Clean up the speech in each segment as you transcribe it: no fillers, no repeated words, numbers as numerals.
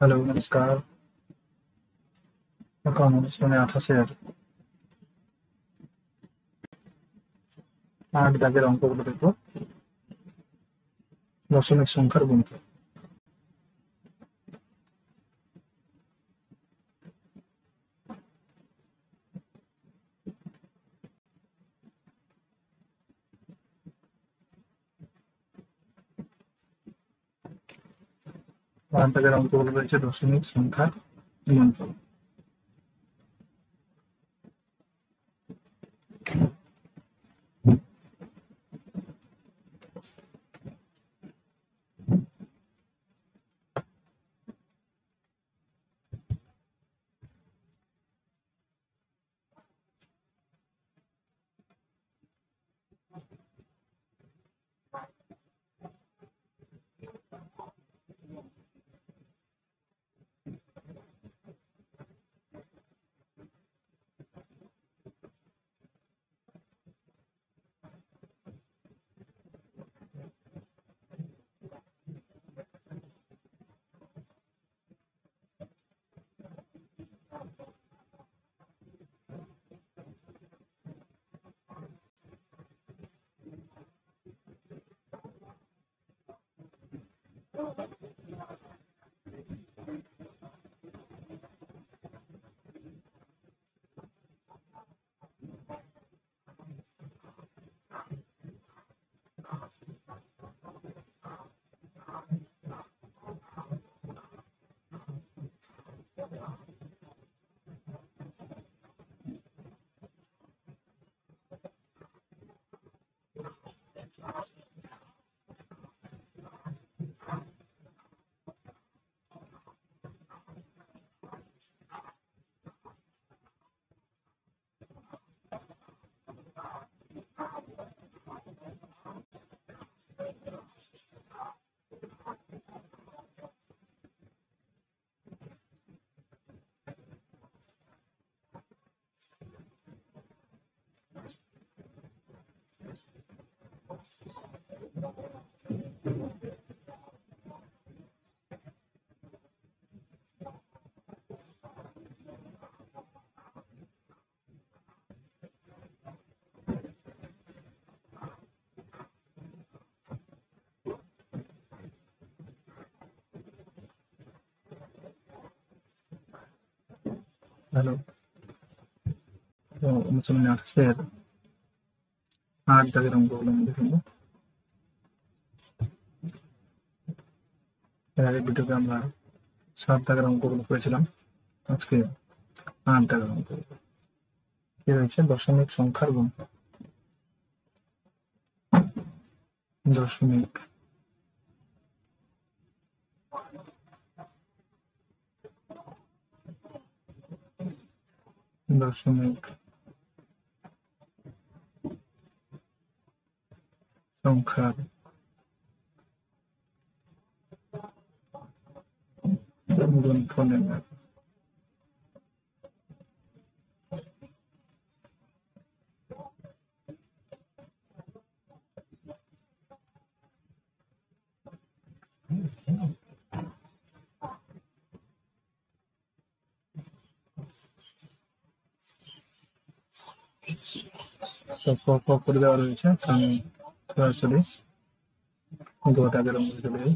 Hello, নমস্কার। এখন অনুষ্ঠানে 28-এর ৮ দাগের অঙ্কগুলো দেখব। দশমিক সংখ্যার গুণফল। আট দাগের অঙ্কগুলো রয়েছে দশমিক সংখ্যার গুণফল। হ্যালো, তো অনুষ্ঠানে 28-এর ৮ দাগের অঙ্কগুলো আমি দেখব। এর আগের ভিডিওতে আমরা ৭ দাগের অঙ্কগুলো করেছিলাম। আজকে ৮ দাগের অঙ্কগুলো। কি রয়েছে? দশমিক সংখ্যার গুণফল। দশমিক দশমিক সংখ্যার গুণফল নির্ণয়। তো ক করে দেওয়া রয়েছে। আমি সরাসরি ২ দাগের অঙ্কে চলে যাই।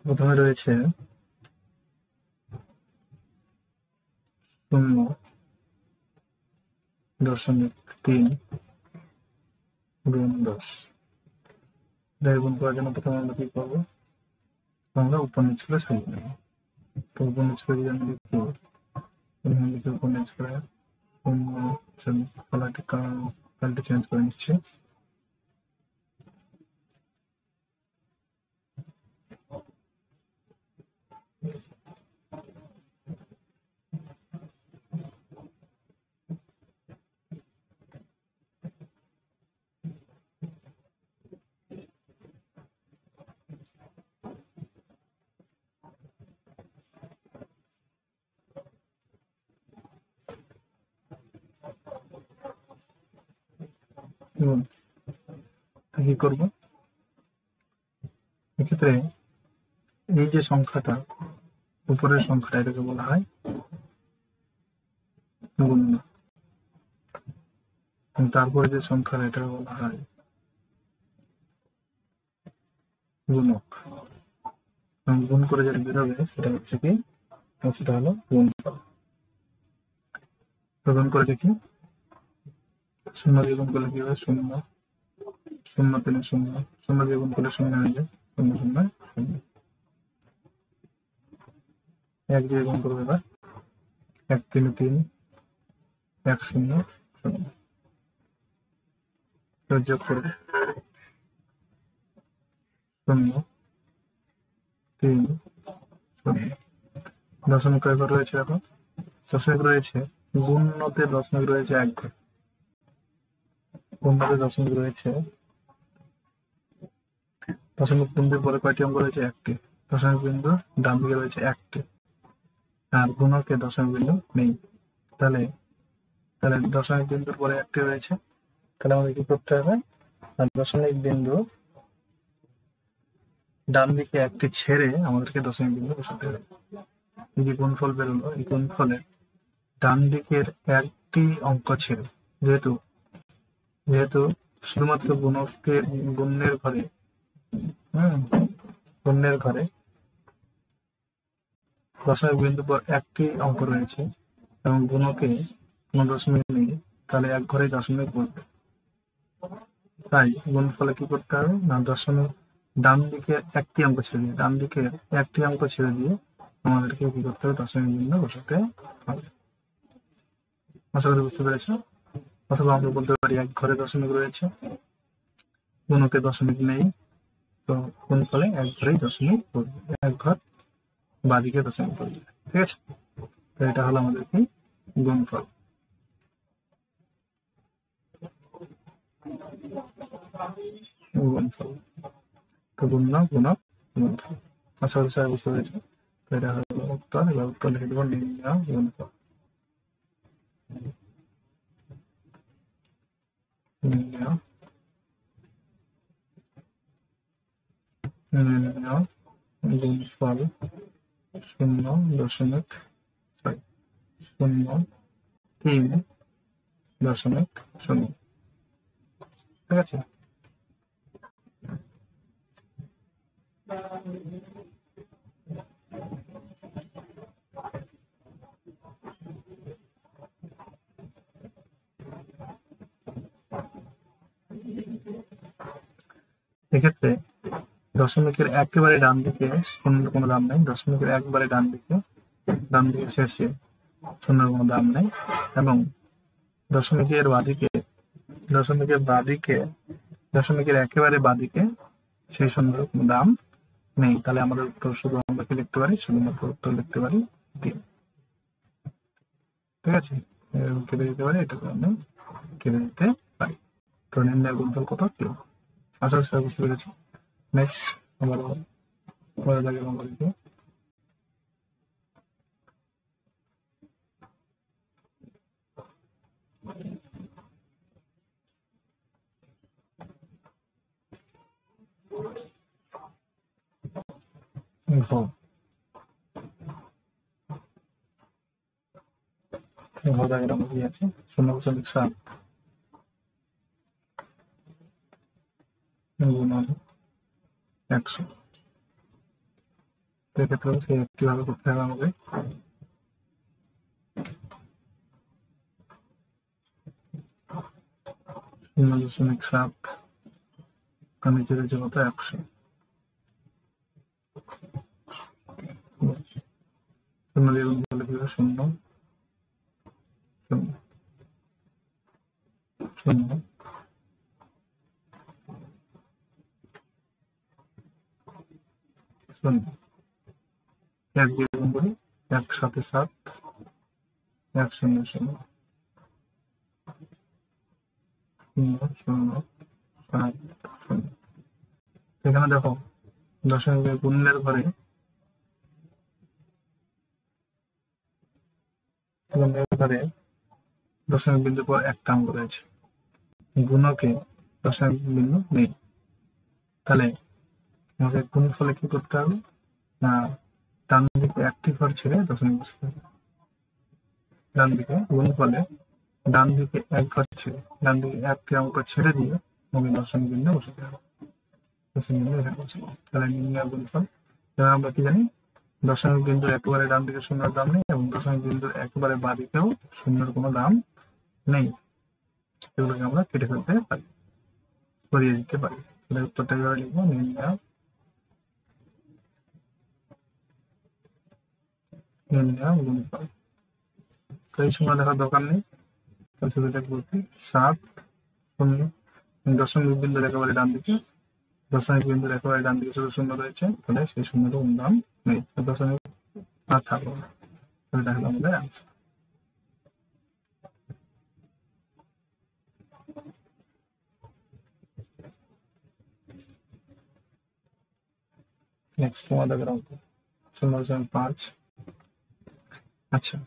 প্রথমে রয়েছে ০.৩ গুণ ১০। এটাকে গুণ করার জন্য প্রথমে আমরা কি করবো? আমরা উপর নিচ করে সাজিয়ে নেব। তো উপর নিচ করে যদি আমি লিখি, এখানে লিখে উপর নিচ করে কালারটি চেঞ্জ করে নিচ্ছি। এবং কি করব, এক্ষেত্রে এই যে সংখ্যাটা, উপরের সংখ্যাটা, এটাকে বলা হয় গুণ্য, তারপরে যে সংখ্যাটা, এটাকে বলা হয় গুণক। গুণ করে যেটা বেরোবে সেটা হচ্ছে কি, সেটা হলো গুণফল। গুণ করে দেখি, শূন্য দিয়ে গুণ করলে কি হবে, শূন্য, শূন্য তিনে শূন্য, শূন্য দিয়ে গুণ করলে শূন্য হয়ে যায়, শূন্য শূন্য শূন্য। এক দিয়ে গুণ করবে এবার, এক তিনে তিন, এক শূন্য শূন্য। যোগ করবে, শূন্য তিন শূন্য। দশমিক কয় ঘর রয়েছে দেখো, দশমিক রয়েছে, গুণতে দশমিক রয়েছে এক ঘর, গুণতে দশমিক রয়েছে, দশমিক বিন্দুর পরে কয়টি অঙ্ক রয়েছে, একটি। দশমিক বিন্দু ডান দিকে রয়েছে একটি, আর গুণকে দশমিক বিন্দু নেই। তাহলে তাহলে দশমিক বিন্দুর পরে একটি রয়েছে, তাহলে আমাদের কি করতে হবে, আর দশমিক বিন্দু ডান দিকে একটি ছেড়ে আমাদেরকে দশমিক বিন্দু বসাতে হবে। এই যে গুণফল বেরোলো, এই গুণফলের ডান দিকের একটি অঙ্ক ছেড়ে, যেহেতু যেহেতু শুধুমাত্র গুণকে গুণের ঘরে, গুণের ঘরে দশমিক বিন্দুর পর একটি অঙ্ক রয়েছে এবং গুণকে কোনো দশমিক নেই, তাহলে এক ঘরে দশমিক বসবে। তাই গুণফলে কি করতে হবে না, দশমিক ডান দিকে একটি অঙ্ক ছেড়ে দিয়ে, ডান দিকে একটি অঙ্ক ছেড়ে দিয়ে আমাদেরকে কি করতে হবে, দশমিক বিন্দু বসাতে হবে। আশা করি বুঝতে পেরেছ। অথবা আমরা বলতে পারি এক ঘরে দশমিক রয়েছে, গুণকে দশমিক নেই, তো গুণফলে এক ঘরেই দশমিক পড়বে, এক ঘর বাদিকে দশমিক পড়বে। ঠিক আছে, তো এটা হলো আমাদের কি, গুণফল। গুণফল তো গুণ্য গুণক গুণফল। আশা করি সবাই বুঝতে পেরেছ। তো এটা হলো উত্তর, এবার উত্তর লিখে দেবো নির্ণয় গুণফল। নির্ণয় গুণফল 0.03.0। ঠিক আছে, এক্ষেত্রে দশমিকের একেবারে ডান দিকে শূন্যের কোনো দাম নেই, দশমিকের একবারে ডান দিকে শেষে শূন্যের কোনো দাম নেই, এবং দশমিকের দশমিকের একেবারে বাদিকে সেই শূন্যের কোনো দাম নেই। তাহলে আমাদের উত্তর শুধু আমরা কি লিখতে পারি, শুধুমাত্র উত্তর লিখতে পারি 3। ঠিক আছে, কেটে দিতে পারি, এটাকে আমি কেটে দিতে পারি। তো নির্ণয় গুণফল কত, 3। আশা করি বুঝতে পেরেছি। নেক্সট আবার পরে লাগে অঙ্ক লিখে। ঘর দাগের অঙ্ক কি আছে, 0.7 গুণন 100। এক্ষেত্রে সেই একইভাবে করতে হবে আমাকে। 0.7 নিচে রয়েছে কত, 100। 0 দিয়ে গুণ করলে কি হবে, 0 0 0 0। 1 দিয়ে গুণ করি, 1 7 7, 1 0 0 0 0 7 0। এখানে দেখো দশমিকের গুণের ঘরে দশমিক বিন্দুর পর একটা অঙ্ক রয়েছে, গুণকে দশমিক বিন্দু নেই, তাহলে আমাদের গুণফলে কি করতে হবে না, ডান দিকে একটি ঘর ছেড়ে দশমিক বসাতে হবে। ডান দিকে গুণফলে ডান দিকে এক ঘর ছেড়ে, ডান দিকে একটি অঙ্ক ছেড়ে দিয়ে আমাকে দশমিক বিন্দু বসাতে হবে। দশমিক বিন্দু এখানে বসাবো। তাহলে নির্ণয় গুণফল, এবার আমরা কি জানি, দশমিক বিন্দুর একেবারে ডান দিকে শূন্যের দাম নেই এবং দশমিক বিন্দুর একেবারে বাঁ দিকেও শূন্যের কোনো দাম নেই। এগুলোকে আমরা কেটে ফেলতে পারি, সরিয়ে দিতে পারি। তাহলে উত্তরটা এভাবে লিখবো, নির্ণয় গুণফল। তো এই সময় দেখার দরকার নেই, তাহলে শুধু লিখবো কি 7 শূন্য, দশমিক বিন্দুর একেবারে ডান দিকে, দশমিক বিন্দুর একেবারে ডান দিকে শুধু শূন্য রয়েছে, তাহলে সেই শূন্যটার কোনো দাম নেই, দশমিক আর থাকলো না। তাহলে এটা হলো আমাদের অ্যান্সার। নেক্সট তোমাদের অঙ্ক 0.5। আচ্ছা,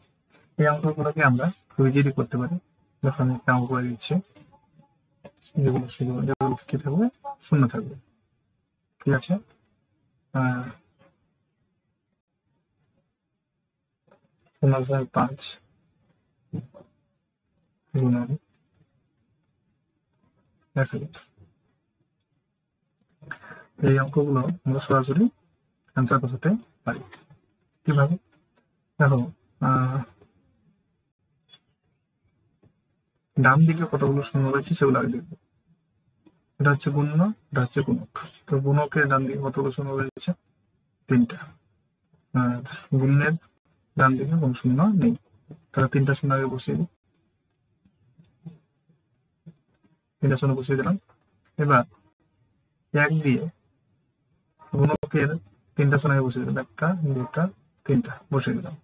এই অঙ্কগুলোকে আমরা ইজিলি করতে পারি। যখন একটা অঙ্ক করে দিচ্ছে, যেগুলো কি থাকবে, শূন্য থাকবে, ঠিক আছে। 0.5 গুণন 1, এই অঙ্কগুলো আমরা সরাসরি অ্যান্সার বসাতে পারি। কিভাবে দেখো, ডান দিকে কতগুলো শূন্য রয়েছে সেগুলো আগে দেখবো। এটা হচ্ছে গুণ্য, এটা হচ্ছে গুণক। তো গুণকের ডান দিকে কতগুলো শূন্য রয়েছে, 3টা। আর গুণের ডান দিকে কোনো শূন্য নেই, তাহলে 3টা শূন্য আগে বসিয়ে দিই, 3টা শূন্য বসিয়ে দিলাম। এবার 1 দিয়ে গুণকের 3টা শূন্য আগে বসিয়ে দিলাম, 1টা 2টা 3টা বসিয়ে দিলাম।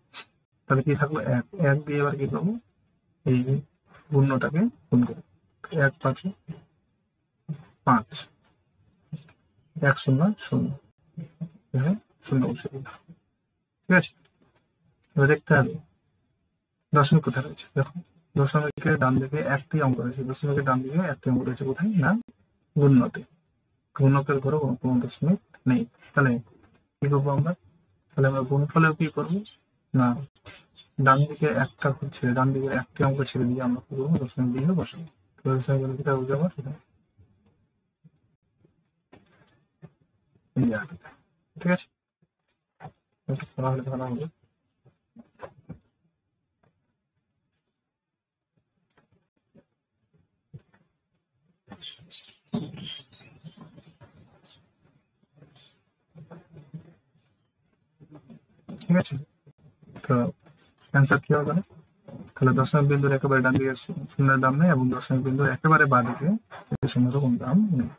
তাহলে কি থাকলো, 1 দিয়ে এবার কি করবো, এই গুণ্যটাকে গুণ করবো। 1 5 5, 1 0 0, শূন্য বসিয়ে দিলাম, ঠিক আছে। এবার দেখতে হবে দশমিক কোথায় রয়েছে। দেখো, দশমিকের ডান দিকে একটি অঙ্ক রয়েছে, দশমিকের ডান দিকে একটি অঙ্ক রয়েছে কোথায় না, গুণ্যতে। গুণকের ঘরে কোনো দশমিক নেই। তাহলে কি করবো আমরা, তাহলে আমরা গুণফলেও কি করবো না, ডান দিকে একটা ছেড়ে, ডান দিকে একটি অঙ্ক ছেড়ে দিয়ে আমরা কি করবো, দশমিক বিন্দু বসাবো। দশমিক বিন্দু কোথায় বসাবো, ঠিক আছে। তাহলে ভালো হবে। ঠিক আছে, তো অ্যান্সার কি হবে, তাহলে দশমিক বিন্দুর একেবারে ডান দিকে শূন্যের দাম নেই এবং দশমিক বিন্দুর একেবারে বাঁ দিকে শূন্যের কোনো দাম নেই।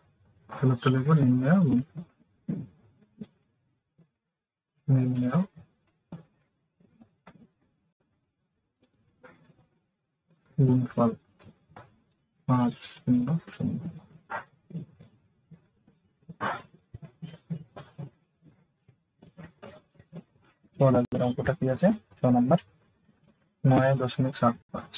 তাহলে উত্তর লিখবো নির্ণয় গুণফল 5 0 0। অঙ্কটা কি আছে, 6 নম্বর 9.75,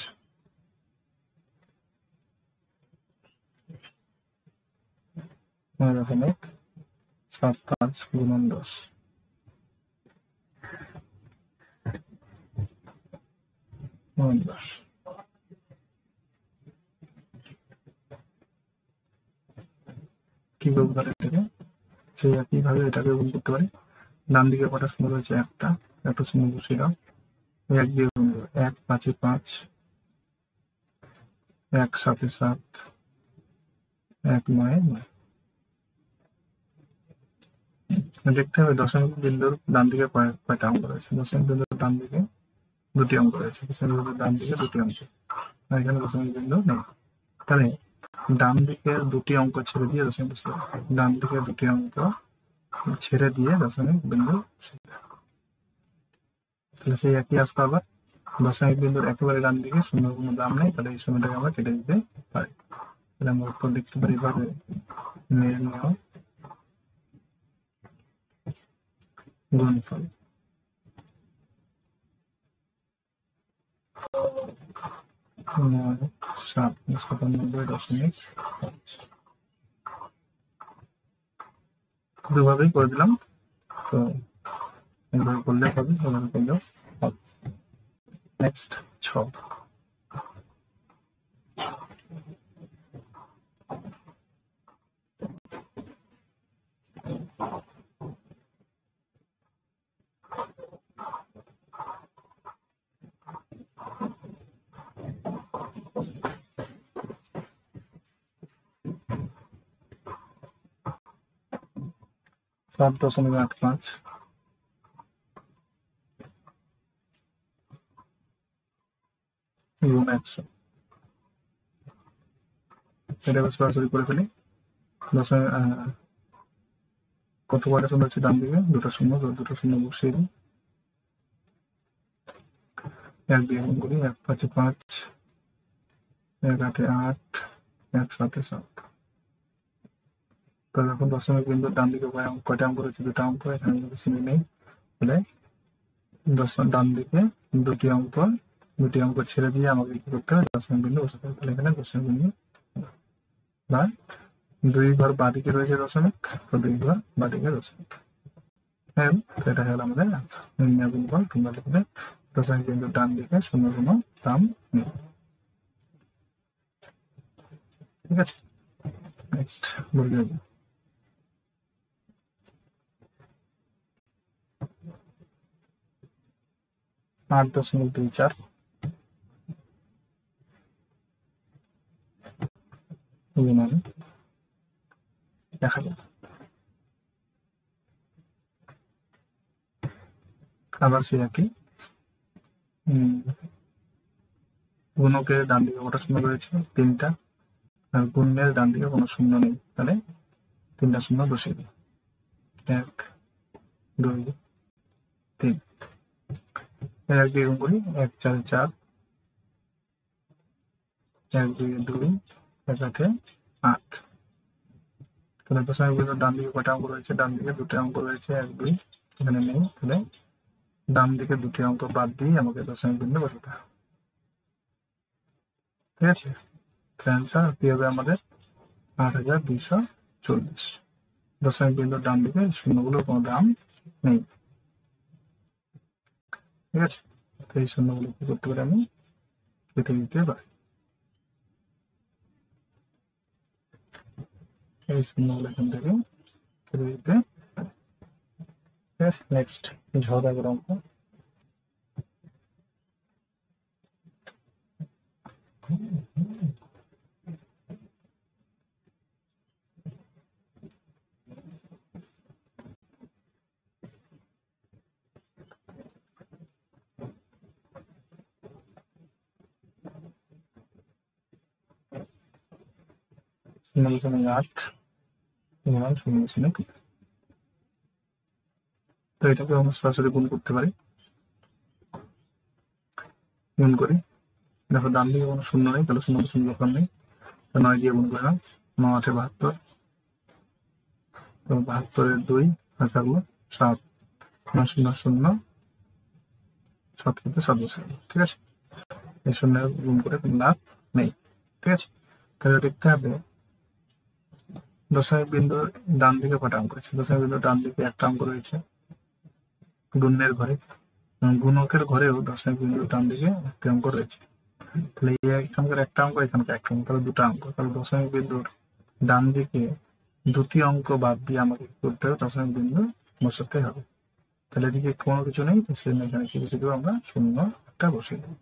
9.75 গুণন 10, কি করবো তাহলে এটাকে, সেই একইভাবে এটাকে গুণ করতে পারি। ডান দিকে কটা শূন্য রয়েছে, একটা শূন্য বসিয়ে দাও, 1 দিয়ে গুণ করো, 1 5 5, 1 7 7, 1 9 9। দেখতে হবে দশমিক বিন্দুর ডান দিকে কয়টা অঙ্ক রয়েছে। দশমিক বিন্দুর ডান দিকে 2টি অঙ্ক রয়েছে, দশমিক বিন্দুর ডান দিকে 2টি অঙ্ক, আর এখানে দশমিক বিন্দু নেই। তাহলে ডান দিকে 2টি অঙ্ক ছেড়ে দিয়ে দশমিক বিন্দু, ডান দিকে 2টি অঙ্ক ছেড়ে দিয়ে দশমিক বিন্দু, তাহলে সেই একই আসবে আবার। দশমিক বিন্দুর একেবারে ডান দিকে শূন্যের কোনো দাম নেই, তাহলে এই শূন্যটাকে আমরা কেটে দিতে পারি। তাহলে আমরা উত্তর লিখতে পারি এভাবে, নির্ণয় গুণফল 97.5। দুভাবেই করে দিলাম। তো এইভাবে করলে হবে, ওইভাবে করলেও হবে। নেক্সট 6। সাত 7.85 গুণ 100। এটা সরাসরি করে ফেলি। কত কয়টা শূন্য হচ্ছে ডান দিকে? দুটো শূন্য, দুটো শূন্য বসিয়ে দিই। 1 দিয়ে গুণ করি, 1 5 5, 1 8 8, 1 7 7। তো যখন দশমিক বিন্দুর ডান দিকে কয়টা অঙ্ক রয়েছে? দুটো অঙ্ক, এখানে যদি চিনি নেই তাহলে ডান দিকে দুটি অঙ্ক ছেড়ে দিয়ে আমাকে কি করতে হবে? দশমিক বিন্দু বসাতে হবে। তাহলে এখানে দশমিক বিন্দু বা 2 ঘর বাঁদিকে রয়েছে দশমিক, তো 2 ঘর বাঁদিকে দশমিক। হ্যাঁ, তো এটা হলো আমাদের আনসার। নির্ণয় গুণফল তোমরা লিখবে দশমিক বিন্দুর ডান দিকে শূন্য কোনো দাম নেই। ঠিক আছে, নেক্সট বলি 8.24 গুণন 1000। আবার সে একই গুণকের ডান দিকে কটা শূন্য রয়েছে? 3টা। আর গুণের ডান দিকে কোনো শূন্য নেই, তাহলে 3টা শূন্য বসিয়ে দিই। 1 2 3। 1 দিয়ে গুণ করি, 1 4 4, 1 2 2, 1 8 8। তাহলে দশমিক বিন্দুর ডান দিকে কটা অঙ্ক রয়েছে? ডান দিকে 2টি অঙ্ক রয়েছে, 1 2 এখানে নেই, তাহলে ডান দিকে 2টি অঙ্ক বাদ দিয়ে আমাকে দশমিক বিন্দু বসাতে হবে। ঠিক আছে, অ্যান্সার কি হবে আমাদের? 8240। দশমিক বিন্দুর ডান দিকে শূন্যগুলোর কোনো দাম নেই। ঠিক আছে, তো এই শূন্যগুলো কি করতে পারি? আমি কেটে দিতে পারি। এই শূন্যগুলো এখান থেকে কেটে দিতে পারি। ঠিক আছে, নেক্সট 6 অঙ্ক। আট গুণন 0.2। তো এটাকে আমরা সরাসরি গুণ করতে পারি। গুণ করি, দেখো ডান দিকে কোনো শূন্য নেই, তাহলে শূন্য শূন্য দরকার নেই। 9 দিয়ে গুণ করলাম, 9 8 72, তো 72-এর 2 আর থাকলো 7, 9 0 0, 7 থেকে 7 বসে গেল। ঠিক আছে, এই শূন্য গুণ করে কোনো লাভ নেই। ঠিক আছে, তাহলে দেখতে হবে দশমিক বিন্দুর ডান দিকে কটা অঙ্ক রয়েছে? দশমিক বিন্দুর ডান দিকে একটা অঙ্ক রয়েছে গুণের ঘরে, গুণকের ঘরেও দশমিক বিন্দুর ডান দিকে একটি অঙ্ক রয়েছে। তাহলে এখানকার একটা অঙ্ক, এখানকার একটা অঙ্ক, তাহলে দুটো অঙ্ক। তাহলে দশমিক বিন্দুর ডান দিকে 2টি অঙ্ক বাদ দিয়ে আমাকে কি করতে হবে? দশমিক বিন্দু বসাতে হবে। তাহলে এদিকে কোনো কিছু নেই, তো সেজন্য এখানে কি বসে দেবো? আমরা শূন্য একটা বসিয়ে দেবো।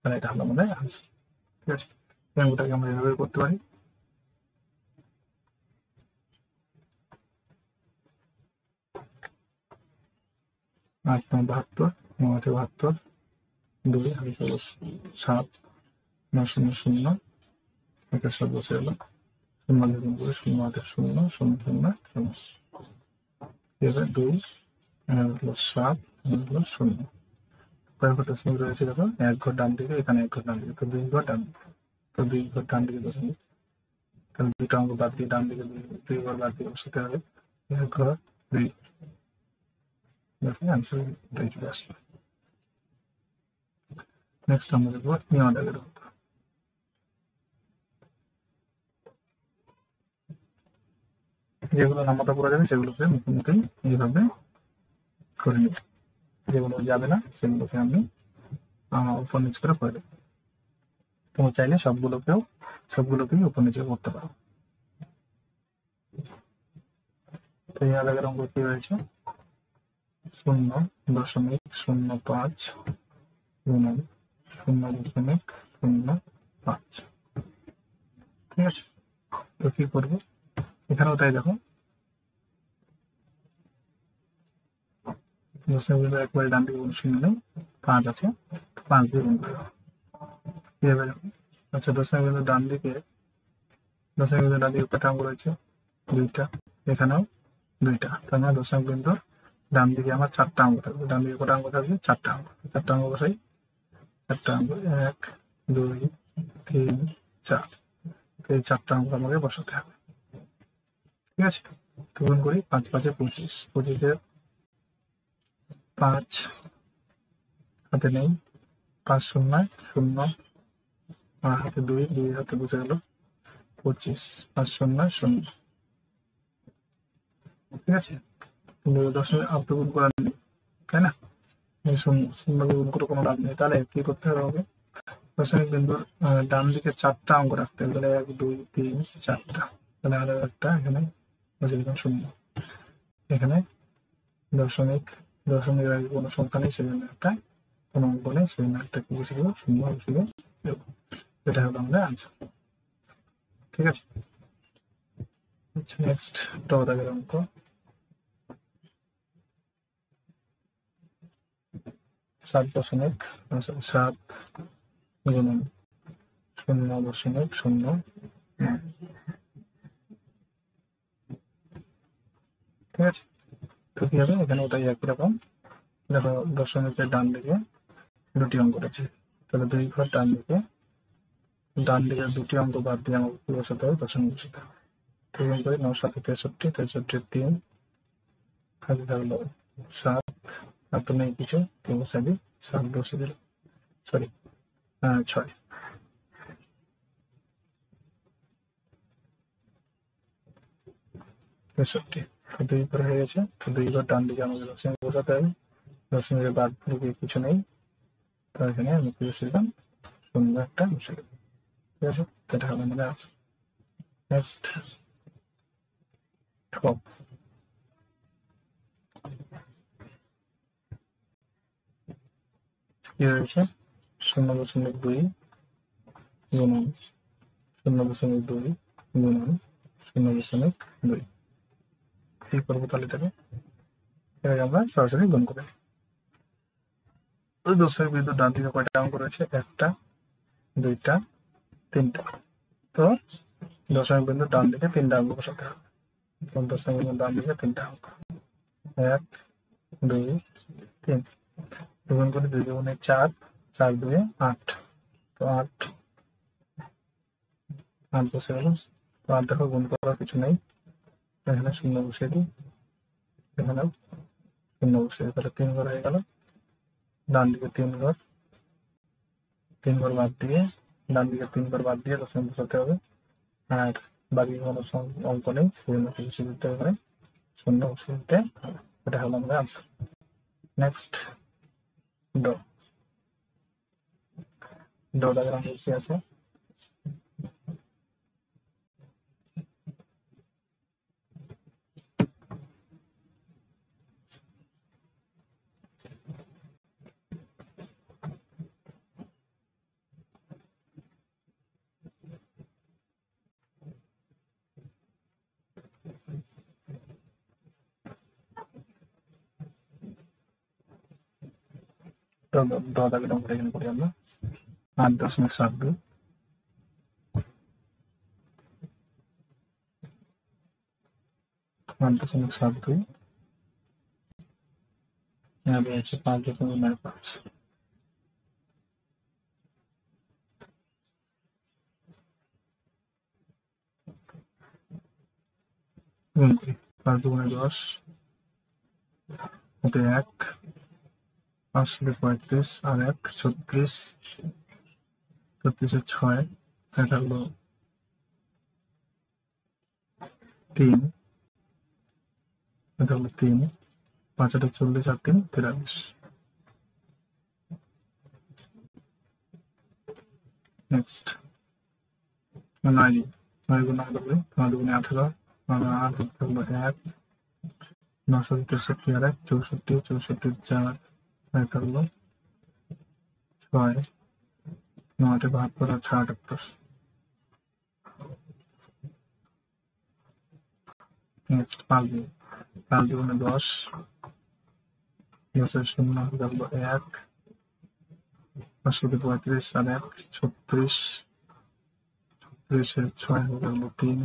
তাহলে এটা হলো আমাদের আনসার। ঠিক আছে, এই অঙ্কটাকে আমরা এভাবে করতে পারি। 8 9 72, 9 8 72, 2 7, 9 0 0, 1 7 বসে গেল। 0 দিয়ে গুণ করে 0 8 0 0 0 0, 2 হলো 7, হলো 0। কয় ঘর দশমিক রয়েছে? দেখো 1 ঘর ডান দিকে, এখানে 1 ঘর ডান দিকে, তো 2 ঘর ডান দিকে, তো 2 ঘর ডান দিকে দশমিক। তাহলে 2টা অঙ্ক বাদ দিয়ে ডান দিকে 2 ঘর বাদ দিয়ে বসাতে হবে। 1 ঘর 2, আনসার এটাই চলে আসবে। নেক্সট আমরা দেখবো নিয়মাদাগের অঙ্ক। যেগুলো নামাতে পড়া যাবে সেগুলোকে মুখোমুখি এইভাবে করে নিব, যেগুলো যাবে না সেগুলোকে আমি উপর নিচ করে দেবো। তুমি চাইলে সবগুলোকেই উপর নিচে করতে পারো। তো এই আলাদা অঙ্ক কি হয়েছে, 0.05 গুণন 0.05। ঠিক আছে, তো কি করবো এখানেও তাই, দেখো দশমিক বিন্দু একবারে ডান দিকে কোনো শূন্য নেই, 5 আছে, 5 দিয়ে গুণ করবো কিভাবে দেখো। আচ্ছা, দশমিক বিন্দু ডান দিকে কটা অঙ্ক রয়েছে, 2টা, এখানেও 2টা, তার মানে দশমিক বিন্দুর ডান দিকে আমার 4টা অঙ্ক থাকবে। ডান দিকে কটা অঙ্ক থাকবে, 4টা অঙ্ক। 4টা অঙ্ক বসাই, 4টা অঙ্ক 1 2 3 4, এই 4টা অঙ্ক আমাকে বসাতে হবে। ঠিক আছে, তো গুণ করি, 5 5 25, 25 5 হাতে নেই, 5 0 0, আর হাতে 2 2 হাতে বসে গেল 25, 5 0 0। ঠিক আছে, দশমিক আর তো গুণ করার নেই, তাই না, শূন্য গুণ করে কোনো লাভ নেই। তাহলে কি করতে হবে, দশমিক বিন্দুর ডান দিকে 4টা অঙ্ক রাখতে হবে, তাহলে 1 2 3 4টা, তাহলে আরো একটা এখানে বসে দিলাম 0। এখানে দশমিকের আগে কোনো সংখ্যা নেই, সেজন্য একটা কোনো অঙ্ক নেই, সেজন্য একটা কি বসে দেবো, 0 বসে দেবো। এটা হলো আমাদের আনসার। ঠিক আছে, আচ্ছা নেক্সট দাগের অঙ্ক, 7.7 গুণন 0.09। ঠিক আছে, তো কি হবে, এখানে ওটাই একই রকম। দেখো দশমিকের ডান দিকে 2টি অঙ্ক রয়েছে, তাহলে 2 ঘর ডান দিকে 2টি অঙ্ক বাদ দিয়ে আমাকে কি বসাতে হবে, দশমিক বসাতে হবে। তো গুণ করি, 9 7 63, 63 3 হাতে থাকলো 7, আর তো নেই কিছু, তো বসে দিই 7 বসে দিল, সরি 6 63। তো 2 করে হয়ে গেছে, তো 2 ঘর ডান দিকে আমাকে দশমিক বসাতে হবে, দশমিকের বাদ দিকে কিছু নেই, তো এখানে আমি কি বসে দিলাম, 0 একটা বসে দিলাম। ঠিক আছে, এটা হলো আমাদের আনসার। নেক্সট কি হয়েছে, 0.2 গুণন 0.2 গুণন 0.2। কি করবো তাহলে এটাকে আমরা সরাসরি গুণ করে, ওই দশমিক বিন্দু ডান দিকে কয়টা অঙ্ক রয়েছে, 1টা 2টা 3টা, তো দশমিক বিন্দু ডান দিকে 3টা অঙ্ক বসাতে হবে। দশমিক বিন্দু ডান দিকে 3টা অঙ্ক, 1 2 3, গুণ করে 2 2 4, 4 2 8, তো 8 বসে গেল। তো 8 দেখো গুণ করার কিছু নেই, এখানে 0 বসিয়ে দিই, এখানেও 0 বসিয়ে দিই, তাহলে 3 ঘর হয়ে গেল। ডান দিকে 3 ঘর বাদ দিয়ে, ডান দিকে 3 ঘর বাদ দিয়ে দশমিক বসাতে হবে, আর বাকি কোনো অঙ্ক নেই, সেজন্য কিছু দিতে হবে, 0 বসিয়ে দিতে হবে। এটা হলো আমাদের আনসার। নেক্সট দাগের অঙ্ক কি আছে, দাগের অঙ্কটা এখানে করি আমরা, 8.72 8.72 রয়েছে 5.95। গুণ করি, 5 2 10, হাতে 1, 5 35, আর 1 36, 36 6, এটা হলো 3, এটা হলো 3, 5 8 40 আর 3 43। নেক্সট 9 গুণ 9 করলে 9 দুগুণে 18, 8 থাকলো 1, 9 63 আর 1 64, 64 4 থাকলো 6, 9 72 আর 6 78। নেক্সট 5 দুগুণে 10, 10 শূন্য থাকলো 1, 5 35 আর 1 36, 36 6 হয়ে গেল 3,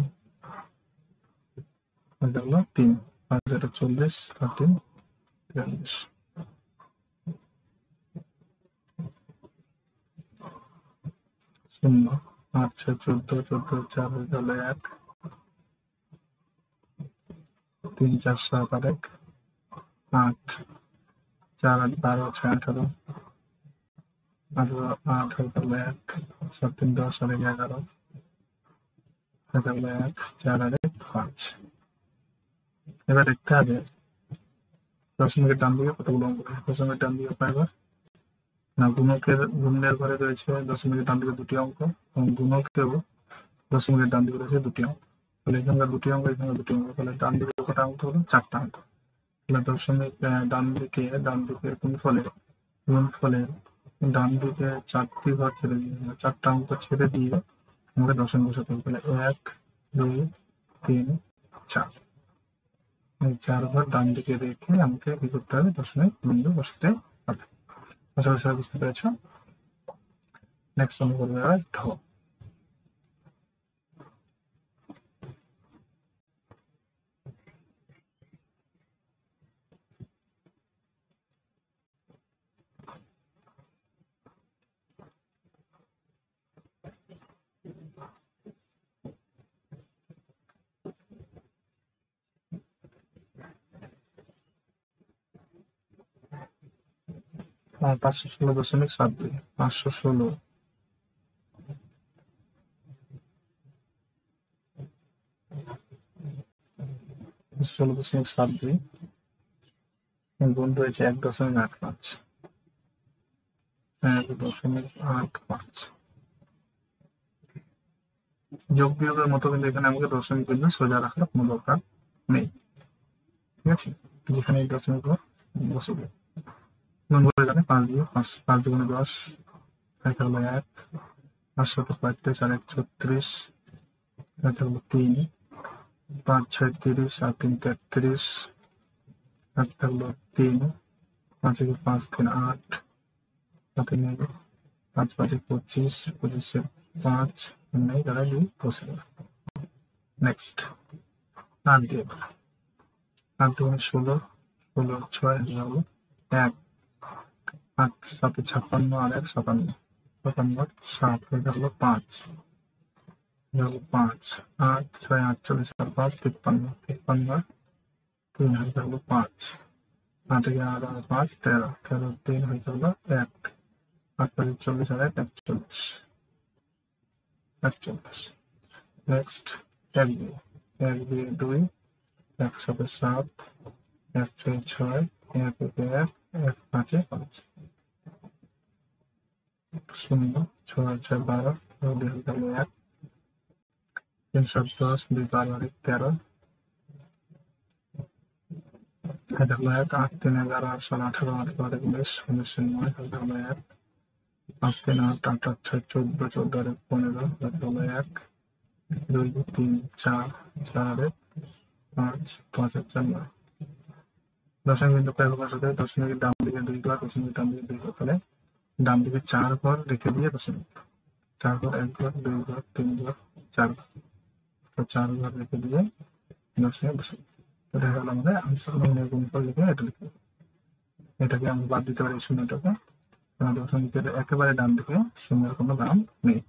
হয়ে গেল 3, 5 40 আর 3 43। শূন্য 8 6 14, 14 4 হয়ে গেল 1, 3 4 7 আর 1 8, 4 8 12 6 18, 8 হয়ে গেল 1, 7 3 10 আর 1 11, হয়ে গেল 1 4 আর 1 5। এবার দেখতে হবে দশমিকের ডান দিকে কতগুলো অঙ্ক রয়েছে। দশমিকের ডান দিকে কয়বার না, গুণের ঘরে রয়েছে দশমিকের ডান দিকে 2টি অঙ্ক এবং গুণকেও দশমিকের ডান দিকে রয়েছে 2টি অঙ্ক। তাহলে এখানকার 2টি অঙ্ক, এখানে 2টি অঙ্ক, তাহলে ডান দিকে কটা অঙ্ক হলো? 4টা অঙ্ক। তাহলে দশমিক ডান দিকে গুণফলের ডান দিকে 4টি ঘর ছেড়ে দিয়ে 4টা অঙ্ক ছেড়ে দিয়ে আমাকে দশমিক বসাতে হবে। তাহলে 1 2 3 4, এই 4 ঘর ডান দিকে রেখে আমাকে কি করতে হবে? দশমিক বিন্দু বসাতে হবে। আশা করি সবাই বুঝতে পেরেছ। নেক্সট আমরা করবো এবার ঢ। 516.72, 516.72 গুণ রয়েছে 1.85, 1.85। যোগ বিয়োগের মতো কিন্তু এখানে আমাকে দশমিক বিন্দু সোজা রাখার কোনো দরকার নেই, ঠিক আছে? যেখানে এই দশমিক বসে দেবে গুণ করে যাবে 5 দিয়ে, 5 দুগুণে 10, 1 হলো 1, 5 35 আর 1 36, 1 হলো 3, 5 6 30 আর 3 33, 1 হলো 3, 5 5 3 8, 7 9, 5 5 25, 25 5 নেই, তারা 2 বসে গেল। নেক্সট 8 দিয়ে 8 দুগুণে 16, 16 6 হলো 1, 8 7 56 আর 1 57, 57 7 হয়ে গেল 5, 5 8 6 48 আর 5 53, 53 3 হয়ে গেল 5, 8 আর 5 13, 13 3 হয়ে গেল 1, 8 40 আর 1 41, 41। নেক্সট 1 দিয়ে 2, 1 7 7, 1 6 6, 1 1, 1 5 5, 0 6 6 12, 2 হয়ে গেল 1, 3 7 10, 2 12 আর 1 13, এটা হলো 1, 8 3 11 8 16 18 আর 12 19, 19 9 হয়ে গেল 1, 5 3 8 8 8 6 14, 14 আর 15, এটা হলো 1, 2 3 4 4 আর 5 5 আর 4 9। দশমিক বিন্দু কয় ঘর বসাতে হবে? দশমিকের ডান দিকে 2 ঘর, দশমিকের ডান দিকে 2 ঘর, তাহলে ডান দিকে 4 ঘর রেখে দিয়ে দশমিক 4 ঘর, 1 ঘর 2 ঘর 3 ঘর 4 ঘর, তো 4 ঘর রেখে দিয়ে দশমিক বসাতে। এটা হলো আমাদের আনসার। গুণফল লিখে এটা লিখে এটাকে আমরা বাদ দিতে পারি শূন্যটাকে, দশমিকের একেবারে ডান দিকে শূন্যের কোনো দাম নেই।